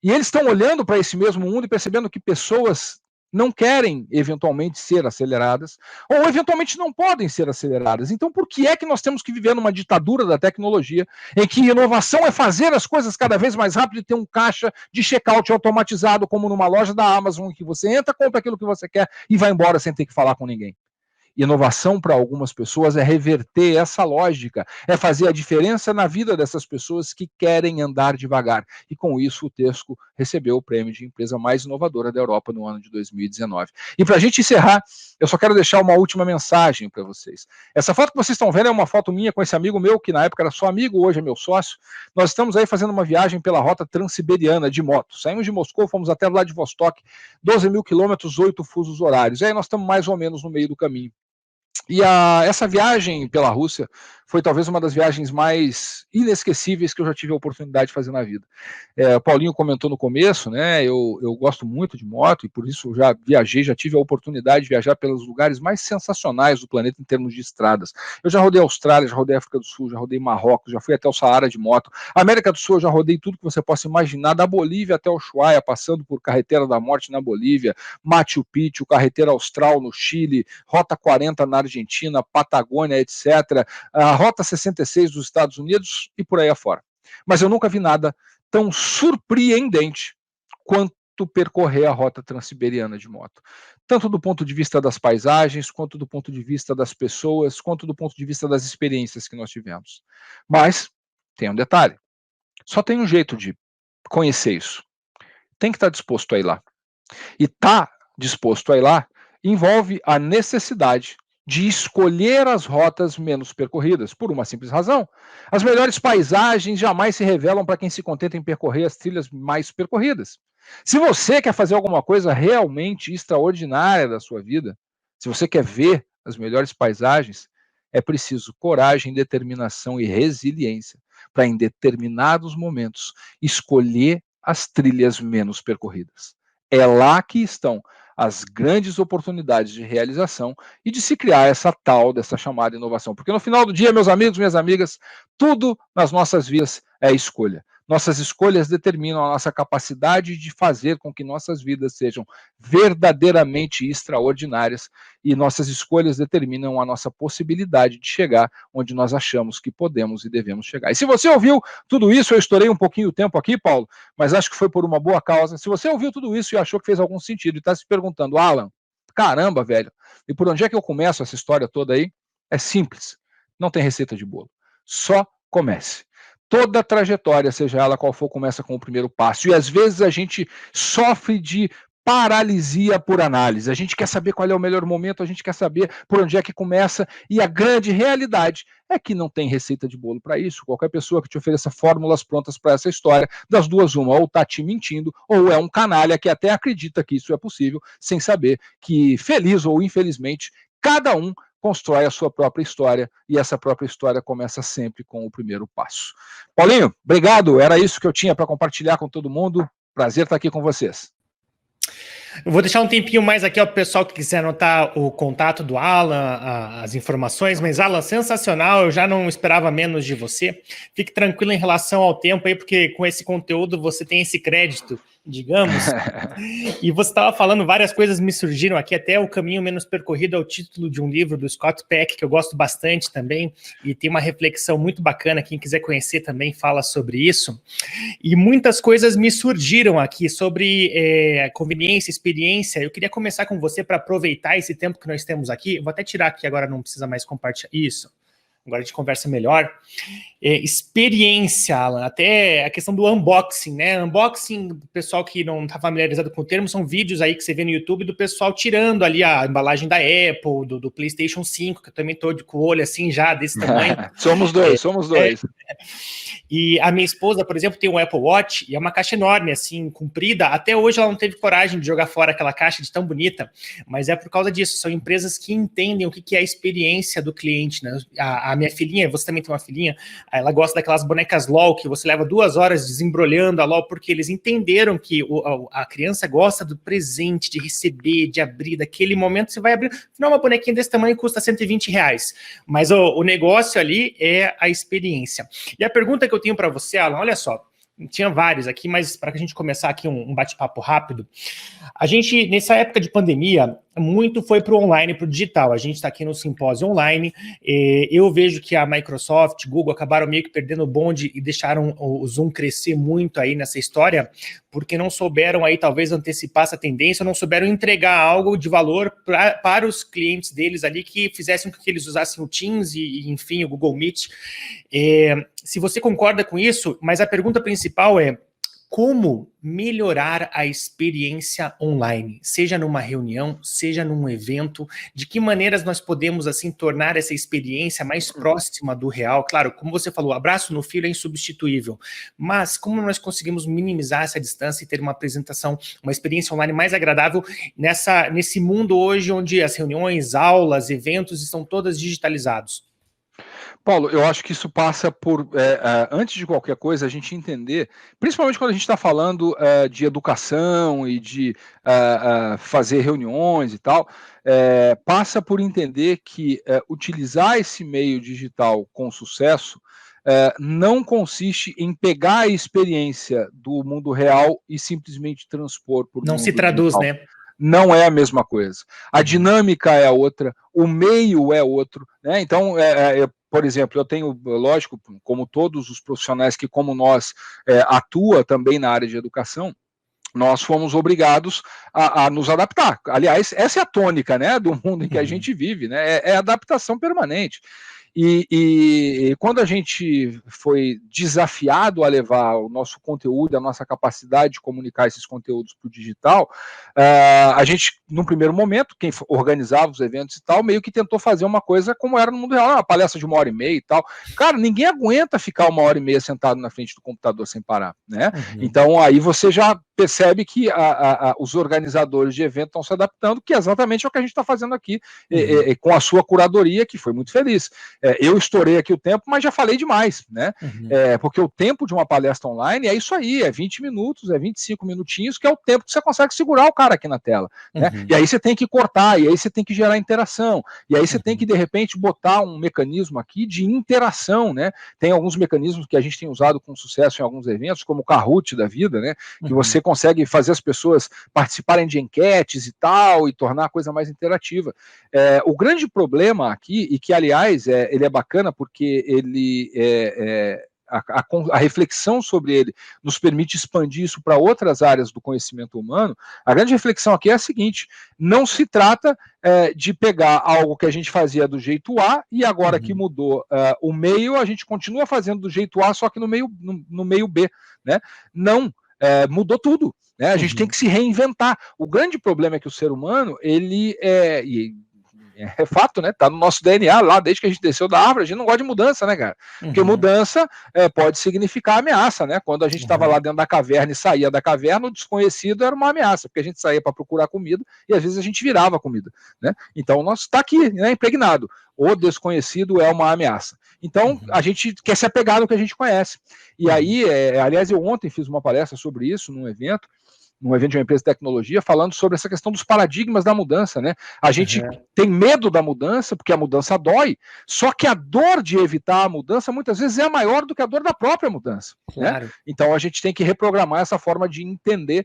E eles estão olhando para esse mesmo mundo e percebendo que pessoas não querem eventualmente ser aceleradas, ou eventualmente não podem ser aceleradas. Então, por que é que nós temos que viver numa ditadura da tecnologia, em que inovação é fazer as coisas cada vez mais rápido e ter um caixa de checkout automatizado, como numa loja da Amazon, em que você entra, compra aquilo que você quer e vai embora sem ter que falar com ninguém? Inovação para algumas pessoas é reverter essa lógica, é fazer a diferença na vida dessas pessoas que querem andar devagar. E com isso o Tesco recebeu o prêmio de empresa mais inovadora da Europa no ano de 2019. E para a gente encerrar, eu só quero deixar uma última mensagem para vocês. Essa foto que vocês estão vendo é uma foto minha com esse amigo meu, que na época era só amigo, hoje é meu sócio. Nós estamos aí fazendo uma viagem pela rota transiberiana de moto. Saímos de Moscou, fomos até Vladivostok, 12 mil quilômetros, 8 fusos horários. E aí nós estamos mais ou menos no meio do caminho. E essa viagem pela Rússia foi talvez uma das viagens mais inesquecíveis que eu já tive a oportunidade de fazer na vida. O Paulinho comentou no começo, né? Eu gosto muito de moto e por isso eu já viajei, já tive a oportunidade de viajar pelos lugares mais sensacionais do planeta em termos de estradas. Eu já rodei a Austrália, já rodei a África do Sul, já rodei Marrocos, já fui até o Saara de moto. América do Sul eu já rodei tudo que você possa imaginar, da Bolívia até o Ushuaia, passando por Carretera da Morte na Bolívia, Machu Picchu, Carretera Austral no Chile, Rota 40 na Argentina, Patagônia, etc., a Rota 66 dos Estados Unidos e por aí afora. Mas eu nunca vi nada tão surpreendente quanto percorrer a Rota Transiberiana de moto. Tanto do ponto de vista das paisagens, quanto do ponto de vista das pessoas, quanto do ponto de vista das experiências que nós tivemos. Mas tem um detalhe, só tem um jeito de conhecer isso. Tem que estar disposto a ir lá. E estar disposto a ir lá envolve a necessidade de escolher as rotas menos percorridas, por uma simples razão. As melhores paisagens jamais se revelam para quem se contenta em percorrer as trilhas mais percorridas. Se você quer fazer alguma coisa realmente extraordinária da sua vida, se você quer ver as melhores paisagens, é preciso coragem, determinação e resiliência para, em determinados momentos, escolher as trilhas menos percorridas. É lá que estão as grandes oportunidades de realização e de se criar dessa chamada inovação. Porque no final do dia, meus amigos, minhas amigas, tudo nas nossas vidas é escolha. Nossas escolhas determinam a nossa capacidade de fazer com que nossas vidas sejam verdadeiramente extraordinárias e nossas escolhas determinam a nossa possibilidade de chegar onde nós achamos que podemos e devemos chegar. E se você ouviu tudo isso, eu estourei um pouquinho o tempo aqui, Paulo, mas acho que foi por uma boa causa. Se você ouviu tudo isso e achou que fez algum sentido e está se perguntando, Alan, caramba, velho, e por onde é que eu começo essa história toda aí? É simples, não tem receita de bolo. Só comece. Toda a trajetória, seja ela qual for, começa com o primeiro passo. E às vezes a gente sofre de paralisia por análise. A gente quer saber qual é o melhor momento, a gente quer saber por onde é que começa, e a grande realidade é que não tem receita de bolo para isso. Qualquer pessoa que te ofereça fórmulas prontas para essa história, das duas uma, ou está te mentindo, ou é um canalha que até acredita que isso é possível, sem saber que, feliz ou infelizmente, cada um constrói a sua própria história, e essa própria história começa sempre com o primeiro passo. Paulinho, obrigado, era isso que eu tinha para compartilhar com todo mundo. Prazer estar aqui com vocês. Eu vou deixar um tempinho mais aqui ao pessoal que quiser anotar o contato do Alan, as informações, mas Alan, sensacional, eu já não esperava menos de você. Fique tranquilo em relação ao tempo aí, porque com esse conteúdo você tem esse crédito, digamos. E você estava falando, várias coisas me surgiram aqui, até O Caminho Menos Percorrido é o título de um livro do Scott Peck, que eu gosto bastante também, e tem uma reflexão muito bacana, quem quiser conhecer também fala sobre isso. E muitas coisas me surgiram aqui sobre conveniência, experiência. Eu queria começar com você para aproveitar esse tempo que nós temos aqui. Vou até tirar aqui agora, não precisa mais compartilhar isso. Agora a gente conversa melhor. Experiência, Alan, até a questão do unboxing, né? Unboxing, pessoal que não está familiarizado com o termo, são vídeos aí que você vê no YouTube do pessoal tirando ali a embalagem da Apple, do PlayStation 5, que eu também estou com o olho assim já, desse tamanho. Somos dois. E a minha esposa, por exemplo, tem um Apple Watch e é uma caixa enorme, assim, comprida. Até hoje ela não teve coragem de jogar fora aquela caixa de tão bonita, mas é por causa disso. São empresas que entendem o que é a experiência do cliente, né? A minha filhinha, você também tem uma filhinha, ela gosta daquelas bonecas LOL que você leva 2 horas desembrulhando a LOL, porque eles entenderam que a criança gosta do presente, de receber, de abrir, daquele momento você vai abrir. Afinal, uma bonequinha desse tamanho custa R$120, mas o negócio ali é a experiência. E a pergunta que eu tenho para você, Alan, olha só, tinha vários aqui, mas para a gente começar aqui um bate-papo rápido, a gente, nessa época de pandemia, muito foi para o online, para o digital. A gente está aqui no simpósio online, eu vejo que a Microsoft, Google acabaram meio que perdendo o bonde e deixaram o Zoom crescer muito aí nessa história, porque não souberam aí talvez antecipar essa tendência, não souberam entregar algo de valor para os clientes deles ali que fizessem com que eles usassem o Teams e enfim, o Google Meet. Se você concorda com isso, mas a pergunta principal é, como melhorar a experiência online, seja numa reunião, seja num evento, de que maneiras nós podemos, assim, tornar essa experiência mais próxima do real. Claro, como você falou, abraço no filho é insubstituível, mas como nós conseguimos minimizar essa distância e ter uma apresentação, uma experiência online mais agradável nesse mundo hoje onde as reuniões, aulas, eventos estão todas digitalizados? Paulo, eu acho que isso passa por, antes de qualquer coisa, a gente entender, principalmente quando a gente está falando de educação e de fazer reuniões e tal, passa por entender que utilizar esse meio digital com sucesso não consiste em pegar a experiência do mundo real e simplesmente transpor para o Não mundo se traduz, digital. né? Não é a mesma coisa. A dinâmica é outra, o meio é outro, né? Então, por exemplo, eu tenho, lógico, como todos os profissionais que, como nós, atua também na área de educação, nós fomos obrigados a nos adaptar. Aliás, essa é a tônica, né, do mundo em que a gente vive, né? É adaptação permanente. E quando a gente foi desafiado a levar o nosso conteúdo, a nossa capacidade de comunicar esses conteúdos para o digital, a gente, num primeiro momento, quem organizava os eventos e tal, meio que tentou fazer uma coisa como era no mundo real, uma palestra de 1h30 e tal. Cara, ninguém aguenta ficar 1h30 sentado na frente do computador sem parar, né? Então, aí você já percebe que os organizadores de evento estão se adaptando, que é exatamente o que a gente está fazendo aqui, com a sua curadoria, que foi muito feliz. Eu estourei aqui o tempo, mas já falei demais, né? Porque o tempo de uma palestra online é isso aí, é 20 minutos, é 25 minutinhos, que é o tempo que você consegue segurar o cara aqui na tela, né? E aí você tem que cortar, e aí você tem que gerar interação, e aí você tem que, de repente, botar um mecanismo aqui de interação, né? Tem alguns mecanismos que a gente tem usado com sucesso em alguns eventos, como o Kahoot da vida, né? Que você consegue fazer as pessoas participarem de enquetes e tal, e tornar a coisa mais interativa. O grande problema aqui, e que, aliás, ele é bacana porque ele a reflexão sobre ele nos permite expandir isso para outras áreas do conhecimento humano. A grande reflexão aqui é a seguinte: não se trata de pegar algo que a gente fazia do jeito A e agora que mudou o meio, a gente continua fazendo do jeito A, só que no meio B, né? Não, mudou tudo, né? A gente tem que se reinventar. O grande problema é que o ser humano, ele é fato, né? Tá no nosso DNA lá, desde que a gente desceu da árvore, a gente não gosta de mudança, né, cara? Porque mudança pode significar ameaça, né? Quando a gente estava lá dentro da caverna e saía da caverna, o desconhecido era uma ameaça, porque a gente saía para procurar comida e às vezes a gente virava comida, né? Então, nós está aqui, né, impregnado. O desconhecido é uma ameaça. Então, a gente quer se apegar no que a gente conhece. E aí, aliás, eu ontem fiz uma palestra sobre isso num evento de uma empresa de tecnologia, falando sobre essa questão dos paradigmas da mudança, né? A gente tem medo da mudança, porque a mudança dói, só que a dor de evitar a mudança, muitas vezes, é maior do que a dor da própria mudança. Claro. Né? Então, a gente tem que reprogramar essa forma de entender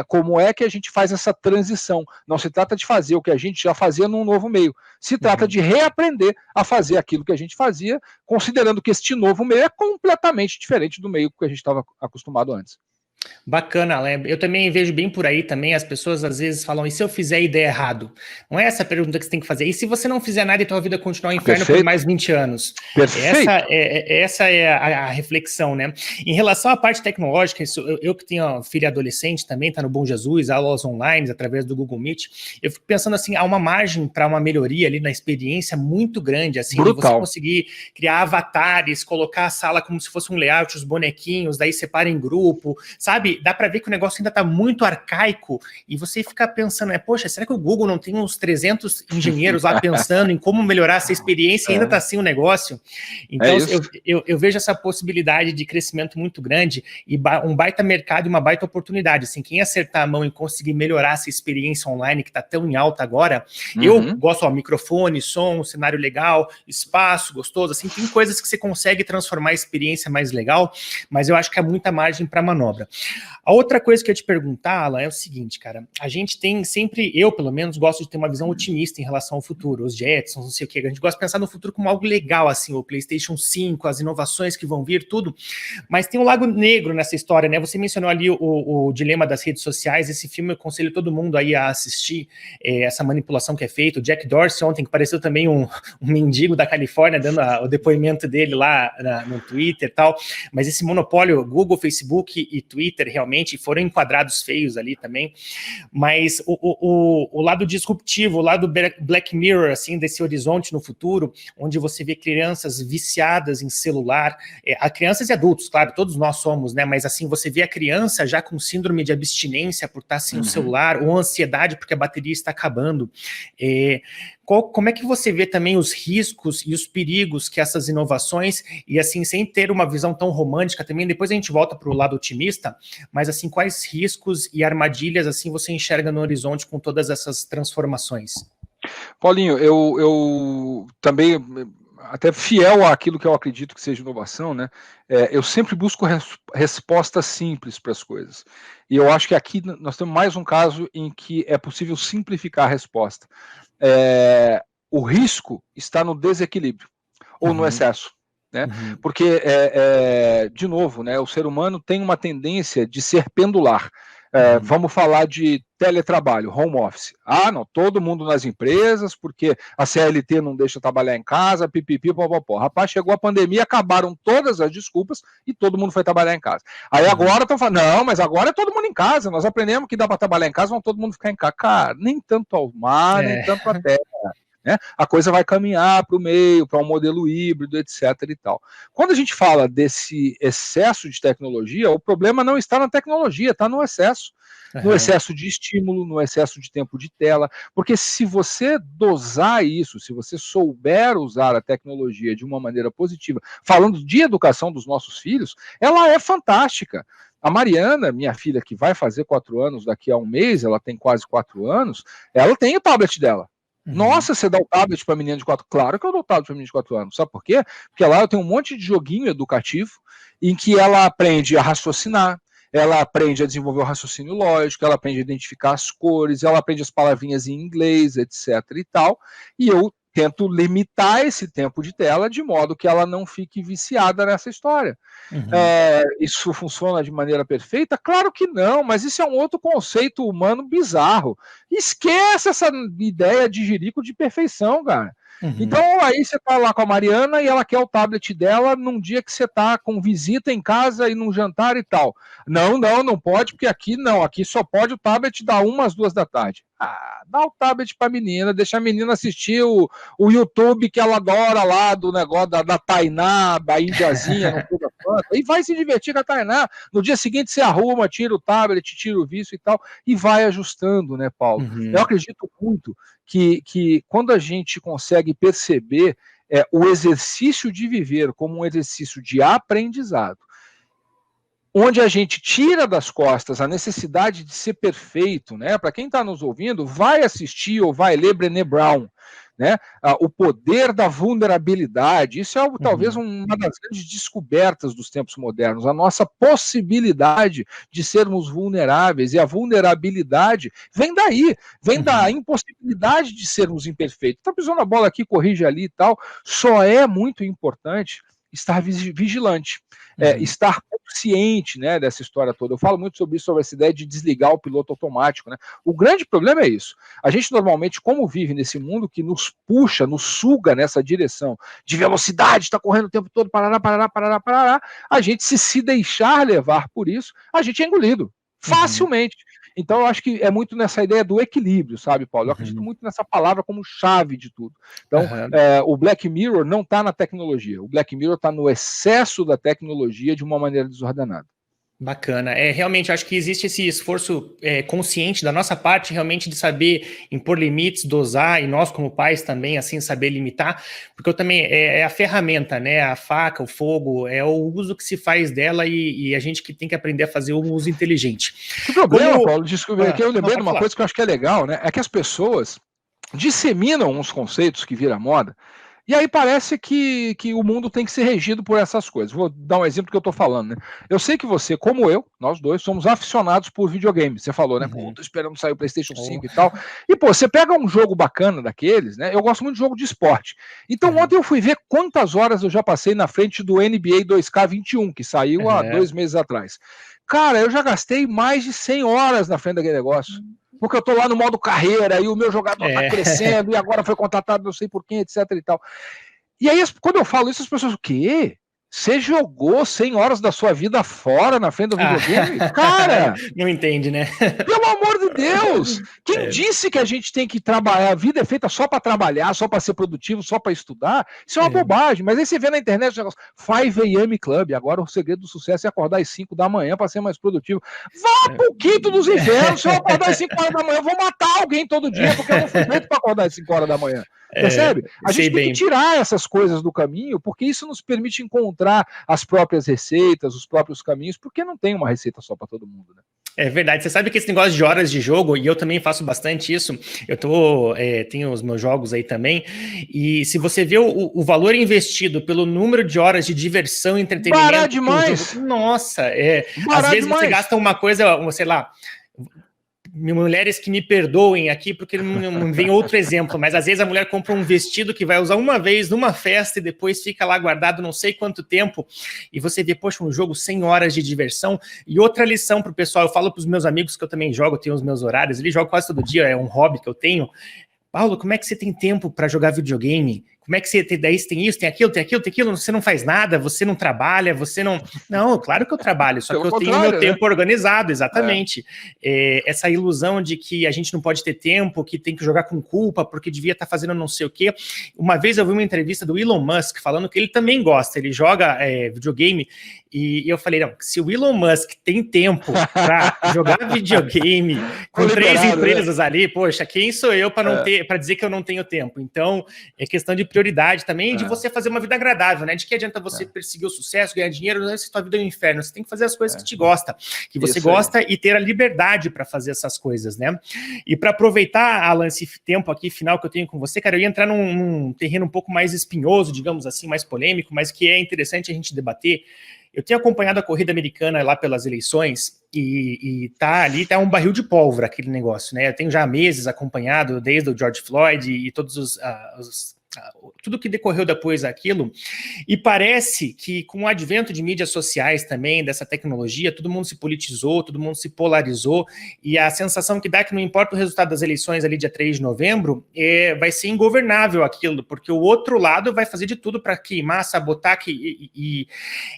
como é que a gente faz essa transição. Não se trata de fazer o que a gente já fazia num novo meio, se trata de reaprender a fazer aquilo que a gente fazia, considerando que este novo meio é completamente diferente do meio que a gente estava acostumado antes. Bacana, Alain. Eu também vejo bem por aí também, as pessoas às vezes falam, e se eu fizer e der errado? Não é essa a pergunta que você tem que fazer. E se você não fizer nada e tua vida continuar um inferno por mais 20 anos? Perfeito. Essa é a reflexão, né? Em relação à parte tecnológica, eu que tenho filho adolescente também, tá no Bom Jesus, aulas online, através do Google Meet, eu fico pensando assim, há uma margem para uma melhoria ali na experiência muito grande, assim, de você conseguir criar avatares, colocar a sala como se fosse um layout, os bonequinhos, daí separa em grupo, sabe, dá para ver que o negócio ainda está muito arcaico e você fica pensando, poxa, será que o Google não tem uns 300 engenheiros lá pensando em como melhorar essa experiência e ainda está assim o negócio? Então, eu vejo essa possibilidade de crescimento muito grande e um baita mercado e uma baita oportunidade. Assim, quem acertar a mão e conseguir melhorar essa experiência online que está tão em alta agora, eu gosto, microfone, som, cenário legal, espaço gostoso, assim, tem coisas que você consegue transformar a experiência mais legal, mas eu acho que há muita margem para manobra. A outra coisa que eu ia te perguntar, Alan, é o seguinte, cara, a gente tem sempre, eu pelo menos gosto de ter uma visão otimista em relação ao futuro, os Jetsons, não sei o que, a gente gosta de pensar no futuro como algo legal, assim, o PlayStation 5, as inovações que vão vir, tudo, mas tem um lado negro nessa história, né, você mencionou ali o dilema das redes sociais, esse filme eu aconselho todo mundo aí a assistir, essa manipulação que é feita, o Jack Dorsey ontem, que pareceu também um mendigo da Califórnia, dando o depoimento dele lá no Twitter e tal, mas esse monopólio Google, Facebook e Twitter, Twitter, realmente, foram enquadrados feios ali também, mas o lado disruptivo, o lado Black Mirror, assim, desse horizonte no futuro, onde você vê crianças viciadas em celular, a crianças e adultos, claro, todos nós somos, né, mas assim, você vê a criança já com síndrome de abstinência por estar sem o celular, ou ansiedade porque a bateria está acabando. Como é que você vê também os riscos e os perigos que essas inovações, e assim, sem ter uma visão tão romântica também, depois a gente volta para o lado otimista, mas assim, quais riscos e armadilhas assim você enxerga no horizonte com todas essas transformações? Paulinho, eu também, até fiel àquilo que eu acredito que seja inovação, né? Eu sempre busco respostas simples para as coisas. E eu acho que aqui nós temos mais um caso em que é possível simplificar a resposta. O risco está no desequilíbrio ou no excesso, né? Porque, de novo, né, o ser humano tem uma tendência de ser pendular. Vamos falar de teletrabalho, home office. Não, todo mundo nas empresas, porque a CLT não deixa trabalhar em casa, pipipi, popopó. Rapaz, chegou a pandemia, acabaram todas as desculpas e todo mundo foi trabalhar em casa. Aí agora estão falando, não, mas agora é todo mundo em casa, nós aprendemos que dá para trabalhar em casa, vão todo mundo ficar em casa. Cara, nem tanto ao mar, nem tanto à terra. Né? A coisa vai caminhar para o meio, para um modelo híbrido, etc. e tal. Quando a gente fala desse excesso de tecnologia, o problema não está na tecnologia, está no excesso. No excesso de estímulo, no excesso de tempo de tela, porque se você dosar isso, se você souber usar a tecnologia de uma maneira positiva, falando de educação dos nossos filhos, ela é fantástica. A Mariana, minha filha, que vai fazer 4 anos daqui a um mês, ela tem quase 4 anos, ela tem o tablet dela. Nossa, você dá o tablet para menina de 4 anos? Claro que eu dou o tablet para menina de 4 anos. Sabe por quê? Porque lá eu tenho um monte de joguinho educativo em que ela aprende a raciocinar, ela aprende a desenvolver o raciocínio lógico, ela aprende a identificar as cores, ela aprende as palavrinhas em inglês, etc. e tal. E eu tento limitar esse tempo de tela de modo que ela não fique viciada nessa história. Isso funciona de maneira perfeita? Claro que não, mas isso é um outro conceito humano bizarro. Esquece essa ideia de jirico de perfeição, cara. Então aí você tá lá com a Mariana e ela quer o tablet dela num dia que você tá com visita em casa e num jantar e tal. Não pode, porque aqui não, aqui só pode o tablet da 1 às 2 da tarde. Dá o tablet pra menina, deixa a menina assistir o YouTube que ela adora lá, do negócio da Tainá, da Indiazinha, no Puga Fanta, e vai se divertir com a Tainá. No dia seguinte você arruma, tira o tablet, tira o vício e tal, e vai ajustando, né, Paulo? Eu acredito muito que quando a gente consegue perceber o exercício de viver como um exercício de aprendizado, onde a gente tira das costas a necessidade de ser perfeito, né? Para quem está nos ouvindo, vai assistir ou vai ler Brené Brown, né? O poder da vulnerabilidade. Isso é talvez uma das grandes descobertas dos tempos modernos, a nossa possibilidade de sermos vulneráveis, e a vulnerabilidade vem daí, vem da impossibilidade de sermos imperfeitos. Está pisando a bola aqui, corrige ali e tal. Só é muito importante estar vigilante, estar consciente, né, dessa história toda. Eu falo muito sobre isso, sobre essa ideia de desligar o piloto automático, né? O grande problema é isso. A gente normalmente, como vive nesse mundo que nos puxa, nos suga nessa direção de velocidade, está correndo o tempo todo, parará, a gente se deixar levar por isso, a gente é engolido facilmente. Então eu acho que é muito nessa ideia do equilíbrio, sabe, Paulo? Eu acredito muito nessa palavra como chave de tudo. Então, o Black Mirror não está na tecnologia, o Black Mirror está no excesso da tecnologia de uma maneira desordenada. Bacana. Realmente, acho que existe esse esforço consciente da nossa parte, realmente, de saber impor limites, dosar, e nós, como pais, também, assim, saber limitar, porque eu também, é a ferramenta, né, a faca, o fogo, é o uso que se faz dela, e a gente que tem que aprender a fazer um uso inteligente. O problema, Paulo, desculpa, que eu lembrei de uma coisa que eu acho que é legal, né, é que as pessoas disseminam uns conceitos que viram moda, e aí parece que o mundo tem que ser regido por essas coisas. Vou dar um exemplo do que eu estou falando, né? Eu sei que você, como eu, nós dois, somos aficionados por videogame. Você falou, né? Pô, tô esperando sair o PlayStation 5 e tal. E, pô, você pega um jogo bacana daqueles, né? Eu gosto muito de jogo de esporte. Então, ontem eu fui ver quantas horas eu já passei na frente do NBA 2K21, que saiu há 2 meses atrás. Cara, eu já gastei mais de 100 horas na frente daquele negócio. Porque eu tô lá no modo carreira e o meu jogador tá crescendo e agora foi contratado não sei por quem, etc e tal. E aí, quando eu falo isso, as pessoas, o quê? Você jogou 100 horas da sua vida fora na frente do videogame? Cara! Não entende, né? Pelo amor de Deus! Quem disse que a gente tem que trabalhar? A vida é feita só para trabalhar, só para ser produtivo, só para estudar? Isso é uma bobagem. Mas aí você vê na internet o negócio 5 AM Club. Agora o segredo do sucesso é acordar às 5 da manhã para ser mais produtivo. Vá pro quinto dos infernos. Se eu acordar às 5 horas da manhã, eu vou matar alguém todo dia, porque eu não fui feito para acordar às 5 horas da manhã. Percebe? A gente tem que tirar essas coisas do caminho, porque isso nos permite encontrar as próprias receitas, os próprios caminhos, porque não tem uma receita só para todo mundo, né? É verdade, você sabe que esse negócio de horas de jogo, e eu também faço bastante isso, tenho os meus jogos aí também, e se você vê o valor investido pelo número de horas de diversão e entretenimento... Barato demais! Jogo, nossa, às vezes demais. Você gasta uma coisa, sei lá... Mulheres que me perdoem aqui, porque não vem outro exemplo, mas às vezes a mulher compra um vestido que vai usar uma vez numa festa e depois fica lá guardado não sei quanto tempo, e você vê, poxa, um jogo 100 horas de diversão. E outra lição para o pessoal, eu falo para os meus amigos que eu também jogo, tenho os meus horários, eles jogam quase todo dia, é um hobby que eu tenho. Paulo, como é que você tem tempo para jogar videogame? Como é que você tem isso, tem aquilo, você não faz nada, você não trabalha, você não... Não, claro que eu trabalho, só que eu tenho meu tempo organizado, exatamente. Essa ilusão de que a gente não pode ter tempo, que tem que jogar com culpa, porque devia estar fazendo não sei o quê. Uma vez eu vi uma entrevista do Elon Musk falando que ele também gosta, ele joga videogame, e eu falei, não, se o Elon Musk tem tempo para jogar videogame com 3 empresas ali, poxa, quem sou eu para dizer que eu não tenho tempo? Então, é questão de prioridade também, de você fazer uma vida agradável, né? De que adianta você perseguir o sucesso, ganhar dinheiro, não é se tua vida é um inferno. Você tem que fazer as coisas que te gosta, que você gosta e ter a liberdade para fazer essas coisas, né? E para aproveitar, Alan, esse tempo aqui final que eu tenho com você, cara, eu ia entrar num terreno um pouco mais espinhoso, digamos assim, mais polêmico, mas que é interessante a gente debater. Eu tenho acompanhado a corrida americana lá pelas eleições e tá um barril de pólvora aquele negócio, né? Eu tenho já há meses acompanhado desde o George Floyd e todos tudo que decorreu depois daquilo, e parece que com o advento de mídias sociais também, dessa tecnologia, todo mundo se politizou, todo mundo se polarizou, e a sensação que dá é que não importa o resultado das eleições ali dia 3 de novembro, vai ser ingovernável aquilo, porque o outro lado vai fazer de tudo para queimar, sabotar, e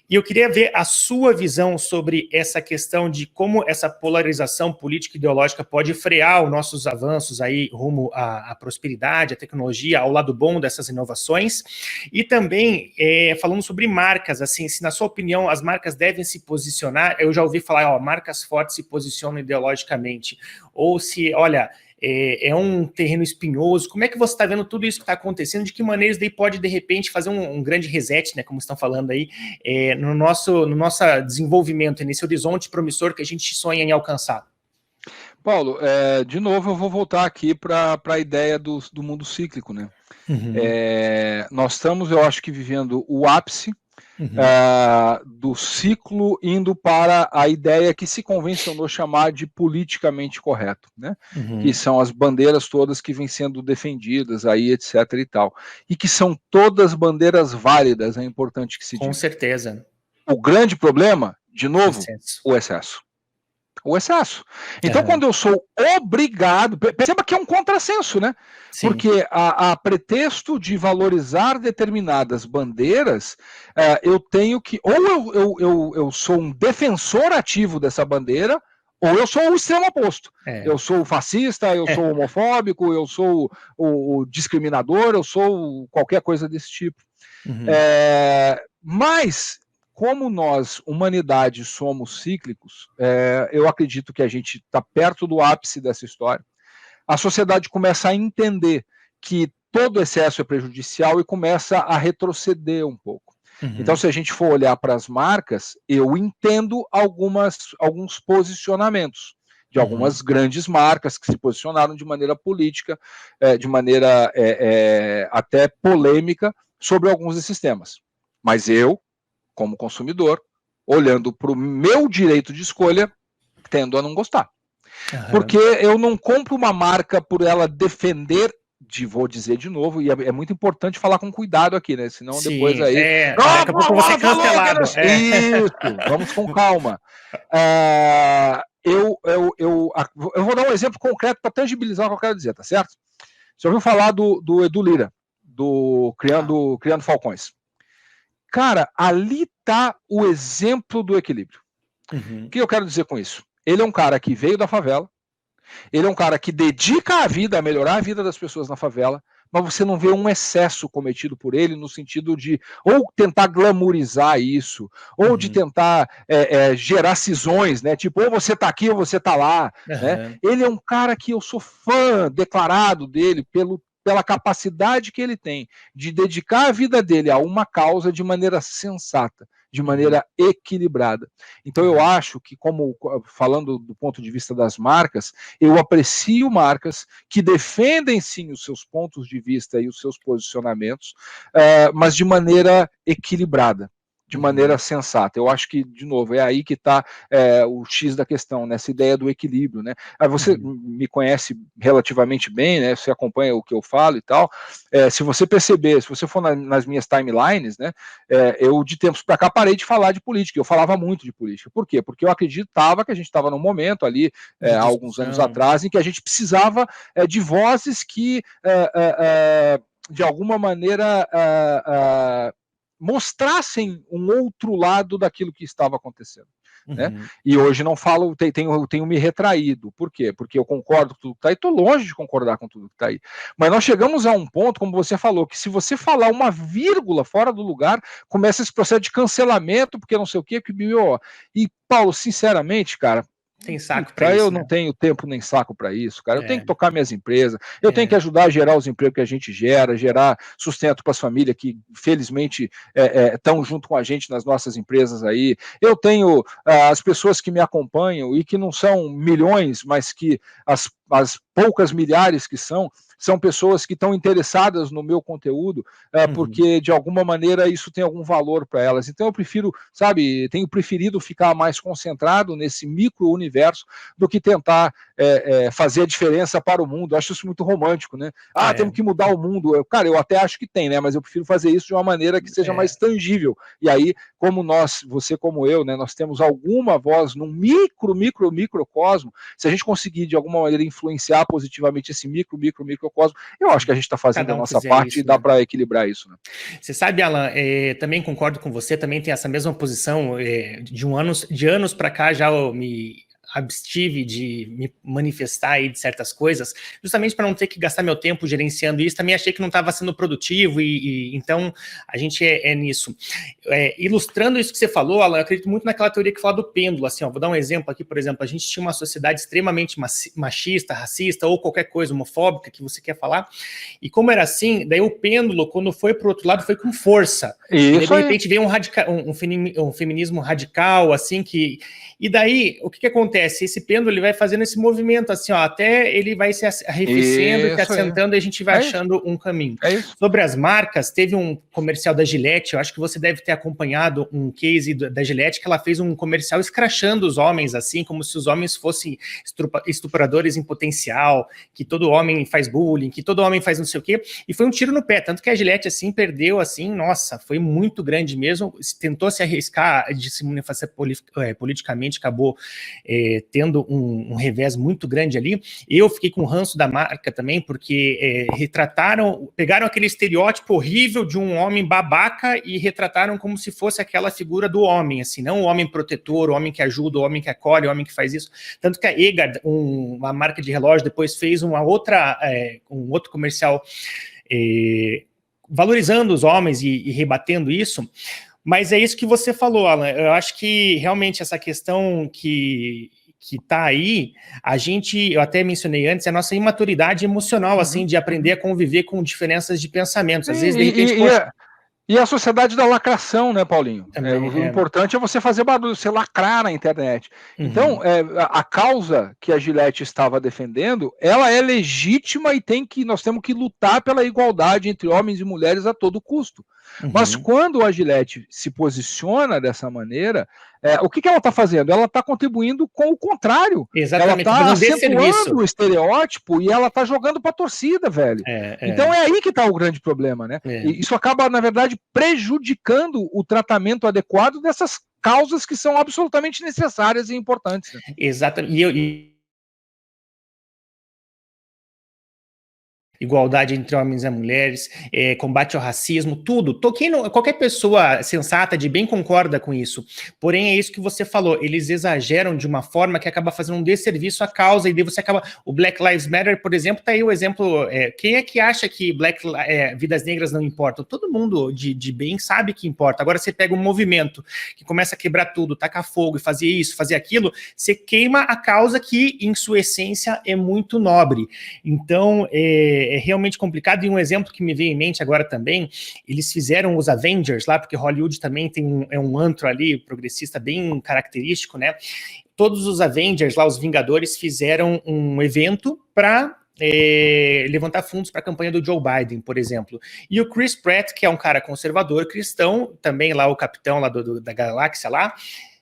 eu queria ver a sua visão sobre essa questão de como essa polarização política e ideológica pode frear os nossos avanços aí rumo à prosperidade, à tecnologia, ao lado bom dessas inovações, e também falando sobre marcas, assim, se na sua opinião as marcas devem se posicionar, eu já ouvi falar, marcas fortes se posicionam ideologicamente, ou se, olha, é um terreno espinhoso, como é que você está vendo tudo isso que está acontecendo, de que maneira isso daí pode, de repente, fazer um grande reset, né, como estão falando aí, no nosso desenvolvimento, nesse horizonte promissor que a gente sonha em alcançar? Paulo, de novo eu vou voltar aqui para a ideia do mundo cíclico, né? Uhum. Nós estamos, eu acho que, vivendo o ápice do ciclo, indo para a ideia que se convencionou chamar de politicamente correto, né? Uhum. Que são as bandeiras todas que vêm sendo defendidas aí, etc. e tal. E que são todas bandeiras válidas, é importante que se diga. Com certeza. O grande problema, de novo, o excesso. O excesso. Então, quando eu sou obrigado... Perceba que é um contrassenso, né? Sim. Porque a pretexto de valorizar determinadas bandeiras, eu tenho que... Ou eu sou um defensor ativo dessa bandeira, ou eu sou o extremo oposto. Eu sou o fascista, eu sou homofóbico, eu sou o discriminador, eu sou qualquer coisa desse tipo. Uhum. Mas... como nós, humanidade, somos cíclicos, eu acredito que a gente está perto do ápice dessa história. A sociedade começa a entender que todo excesso é prejudicial e começa a retroceder um pouco. Uhum. Então, se a gente for olhar para as marcas, eu entendo alguns posicionamentos de algumas grandes marcas que se posicionaram de maneira política, de maneira até polêmica sobre alguns desses temas. Mas eu, como consumidor, olhando para o meu direito de escolha, tendo a não gostar. Uhum. Porque eu não compro uma marca por ela defender, vou dizer de novo, e é muito importante falar com cuidado aqui, né? Senão Sim, depois aí... daqui a pouco você é cancelado. Isso, vamos com calma. Eu vou dar um exemplo concreto para tangibilizar o que eu quero dizer, tá certo? Você ouviu falar do Edu Lira, do Criando Falcões. cara, ali está o exemplo do equilíbrio. Uhum. O que eu quero dizer com isso? Ele é um cara que veio da favela, ele é um cara que dedica a vida a melhorar a vida das pessoas na favela, mas você não vê um excesso cometido por ele no sentido de ou tentar glamourizar isso, ou de tentar gerar cisões, né? Tipo, ou você tá aqui ou você tá lá, né? Ele é um cara que eu sou fã declarado dele pela capacidade que ele tem de dedicar a vida dele a uma causa de maneira sensata, de maneira equilibrada. Então eu acho que, como falando do ponto de vista das marcas, eu aprecio marcas que defendem sim os seus pontos de vista e os seus posicionamentos, mas de maneira equilibrada, de maneira sensata. Eu acho que, de novo, é aí que está o X da questão, nessa ideia do equilíbrio, né? Você me conhece relativamente bem, né? Você acompanha o que eu falo e tal. Se você perceber, se você for nas minhas timelines, né? Eu, de tempos para cá, parei de falar de política. Eu falava muito de política. Por quê? Porque eu acreditava que a gente estava num momento ali, há alguns anos atrás, em que a gente precisava de vozes que, de alguma maneira, mostrassem um outro lado daquilo que estava acontecendo. Né? E hoje não falo, tenho me retraído. Por quê? Porque eu concordo com tudo que está aí, estou longe de concordar com tudo que está aí. Mas nós chegamos a um ponto, como você falou, que se você falar uma vírgula fora do lugar, começa esse processo de cancelamento, porque não sei o quê, e, Paulo, sinceramente, cara, tem saco para isso, eu não tenho tempo nem saco para isso, cara. Eu tenho que tocar minhas empresas, eu tenho que ajudar a gerar os empregos que a gente gera, gerar sustento para as famílias que, felizmente, estão junto com a gente nas nossas empresas aí. Eu tenho as pessoas que me acompanham e que não são milhões, mas que as poucas milhares que são pessoas que estão interessadas no meu conteúdo, porque de alguma maneira isso tem algum valor para elas. Então eu prefiro, tenho preferido ficar mais concentrado nesse micro-universo do que tentar fazer a diferença para o mundo. Eu acho isso muito romântico, né? Temos que mudar o mundo. Eu até acho que tem, né? Mas eu prefiro fazer isso de uma maneira que seja mais tangível. E aí, como você como eu, né? Nós temos alguma voz num microcosmo, se a gente conseguir de alguma maneira influenciar positivamente esse microcosmo, eu acho que a gente está fazendo a nossa parte isso, e dá para equilibrar isso. Né? Você sabe, Alan, também concordo com você, também tem essa mesma posição, de anos para cá já eu me abstive de me manifestar aí de certas coisas, justamente para não ter que gastar meu tempo gerenciando isso. Também achei que não estava sendo produtivo e então a gente nisso. Ilustrando isso que você falou, Alan, eu acredito muito naquela teoria que fala do pêndulo, assim, vou dar um exemplo aqui, por exemplo, a gente tinha uma sociedade extremamente machista, racista ou qualquer coisa homofóbica que você quer falar, e como era assim, daí o pêndulo, quando foi para o outro lado, foi com força. E de repente veio um feminismo radical, assim, e daí, o que acontece? Esse pêndulo ele vai fazendo esse movimento assim, até ele vai se arrefecendo, se assentando, e a gente vai achando um caminho. Sobre as marcas, teve um comercial da Gillette, eu acho que você deve ter acompanhado um case da Gillette, que ela fez um comercial escrachando os homens, assim, como se os homens fossem estupradores em potencial, que todo homem faz bullying, que todo homem faz não sei o quê, e foi um tiro no pé, tanto que a Gillette, assim, perdeu, assim, nossa, foi muito grande mesmo, tentou se arriscar de se manifestar politicamente, acabou tendo um revés muito grande ali. Eu fiquei com ranço da marca também, porque pegaram aquele estereótipo horrível de um homem babaca e retrataram como se fosse aquela figura do homem, assim, não o homem protetor, o homem que ajuda, o homem que acolhe, o homem que faz isso. Tanto que a Egard, uma marca de relógio, depois fez um outro comercial valorizando os homens e rebatendo isso. Mas é isso que você falou, Alan. Eu acho que realmente essa questão que está aí, eu até mencionei antes, a nossa imaturidade emocional, assim, de aprender a conviver com diferenças de pensamentos. Às vezes, de repente, E a sociedade da lacração, né, Paulinho? O importante é você fazer barulho, você lacrar na internet. Então, a causa que a Gillette estava defendendo, ela é legítima e nós temos que lutar pela igualdade entre homens e mulheres a todo custo. Mas quando a Gillette se posiciona dessa maneira, o que ela está fazendo? Ela está contribuindo com o contrário. Exatamente, ela está acentuando o estereótipo e ela está jogando para a torcida, velho. Então é aí que está o grande problema, né? E isso acaba, na verdade, prejudicando o tratamento adequado dessas causas que são absolutamente necessárias e importantes. Né? Exatamente. igualdade entre homens e mulheres, combate ao racismo, tudo. Qualquer pessoa sensata de bem concorda com isso. Porém, é isso que você falou, eles exageram de uma forma que acaba fazendo um desserviço à causa, e daí você acaba... O Black Lives Matter, por exemplo, tá aí o exemplo... quem é que acha que vidas negras não importam? Todo mundo de bem sabe que importa. Agora você pega um movimento que começa a quebrar tudo, tacar fogo e fazer isso, fazer aquilo, você queima a causa que, em sua essência, é muito nobre. Então, é realmente complicado, e um exemplo que me veio em mente agora também, eles fizeram os Avengers lá, porque Hollywood também tem um antro ali, progressista bem característico, né? Todos os Avengers lá, os Vingadores, fizeram um evento para levantar fundos para a campanha do Joe Biden, por exemplo. E o Chris Pratt, que é um cara conservador cristão, também lá o capitão lá da galáxia lá,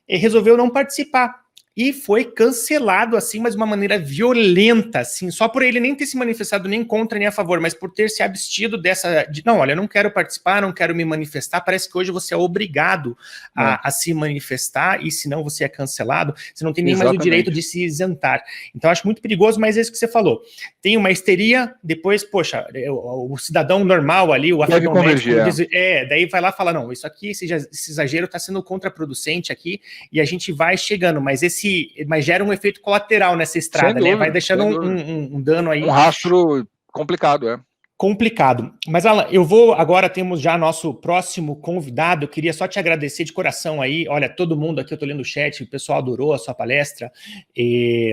resolveu não participar. E foi cancelado, assim, mas de uma maneira violenta, assim, só por ele nem ter se manifestado nem contra nem a favor, mas por ter se abstido não, olha, eu não quero participar, não quero me manifestar, parece que hoje você é obrigado a se manifestar, e senão você é cancelado, você não tem nem mais o direito de se isentar. Então, eu acho muito perigoso, mas é isso que você falou. Tem uma histeria, depois, poxa, o cidadão normal ali, o afegão médico, daí vai lá e fala, não, isso aqui, esse exagero está sendo contraproducente aqui, e a gente vai chegando, mas gera um efeito colateral nessa estrada, dúvida, né? Vai deixando um dano aí. Um rastro complicado, Complicado. Mas, Alan, agora temos já nosso próximo convidado, eu queria só te agradecer de coração aí, olha, todo mundo aqui, eu tô lendo o chat, o pessoal adorou a sua palestra,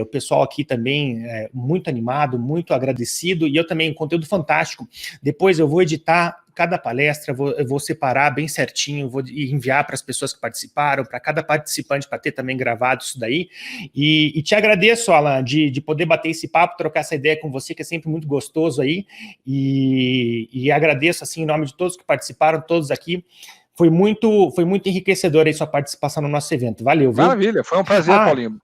o pessoal aqui também muito animado, muito agradecido, e eu também, conteúdo fantástico. Depois eu vou editar cada palestra, eu vou separar bem certinho, vou enviar para as pessoas que participaram, para cada participante, para ter também gravado isso daí, e te agradeço, Alan, de poder bater esse papo, trocar essa ideia com você, que é sempre muito gostoso aí, e agradeço, assim, em nome de todos que participaram, todos aqui. Foi muito enriquecedor aí sua participação no nosso evento. Valeu, viu? Maravilha, foi um prazer, Paulinho.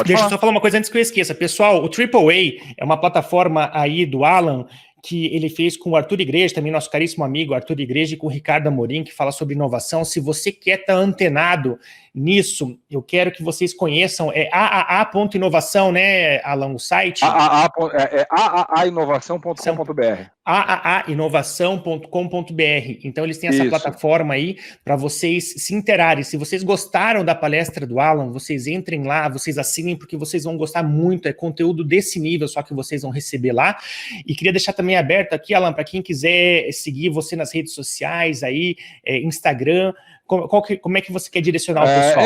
Deixa eu só falar uma coisa antes que eu esqueça. Pessoal, o AAA é uma plataforma aí do Alan, que ele fez com o Arthur Igreja, também nosso caríssimo amigo Arthur Igreja, e com o Ricardo Amorim, que fala sobre inovação. Se você quer estar antenado nisso, eu quero que vocês conheçam, aaa.inovação, né, Alan, o site? aainovação.com.br aainovação.com.br. Então eles têm essa plataforma aí para vocês se interarem. Se vocês gostaram da palestra do Alan, vocês entrem lá, vocês assinem, porque vocês vão gostar muito, é conteúdo desse nível só que vocês vão receber lá. E queria deixar também aberto aqui, Alan, para quem quiser seguir você nas redes sociais aí, Instagram, como é que você quer direcionar o pessoal?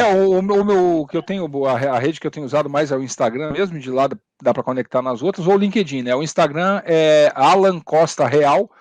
Que eu tenho, a rede que eu tenho usado mais é o Instagram mesmo, de lá dá para conectar nas outras, ou o LinkedIn, né? O Instagram é Alan Costa Real,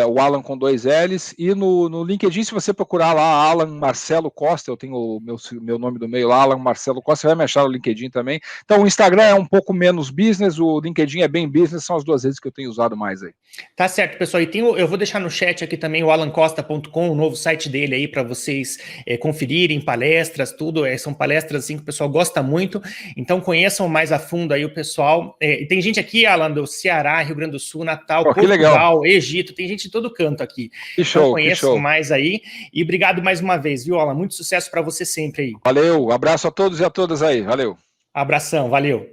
o Alan com 2 L's, e no LinkedIn, se você procurar lá Alan Marcelo Costa, eu tenho o meu nome do meio lá, Alan Marcelo Costa, você vai me achar no LinkedIn também. Então o Instagram é um pouco menos business, o LinkedIn é bem business, são as duas redes que eu tenho usado mais aí. Tá certo, pessoal, e eu vou deixar no chat aqui também o alancosta.com, o novo site dele aí para vocês conferirem palestras, tudo, são palestras assim que o pessoal gosta muito, então conheçam mais a fundo aí o pessoal, tem gente aqui, Alan, do Ceará, Rio Grande do Sul, Natal, Portugal, Egito, tem gente de todo canto aqui. Que show, então conheçam mais aí, e obrigado mais uma vez, viu, Alan? Muito sucesso para você sempre aí. Valeu, abraço a todos e a todas aí, valeu. Abração, valeu.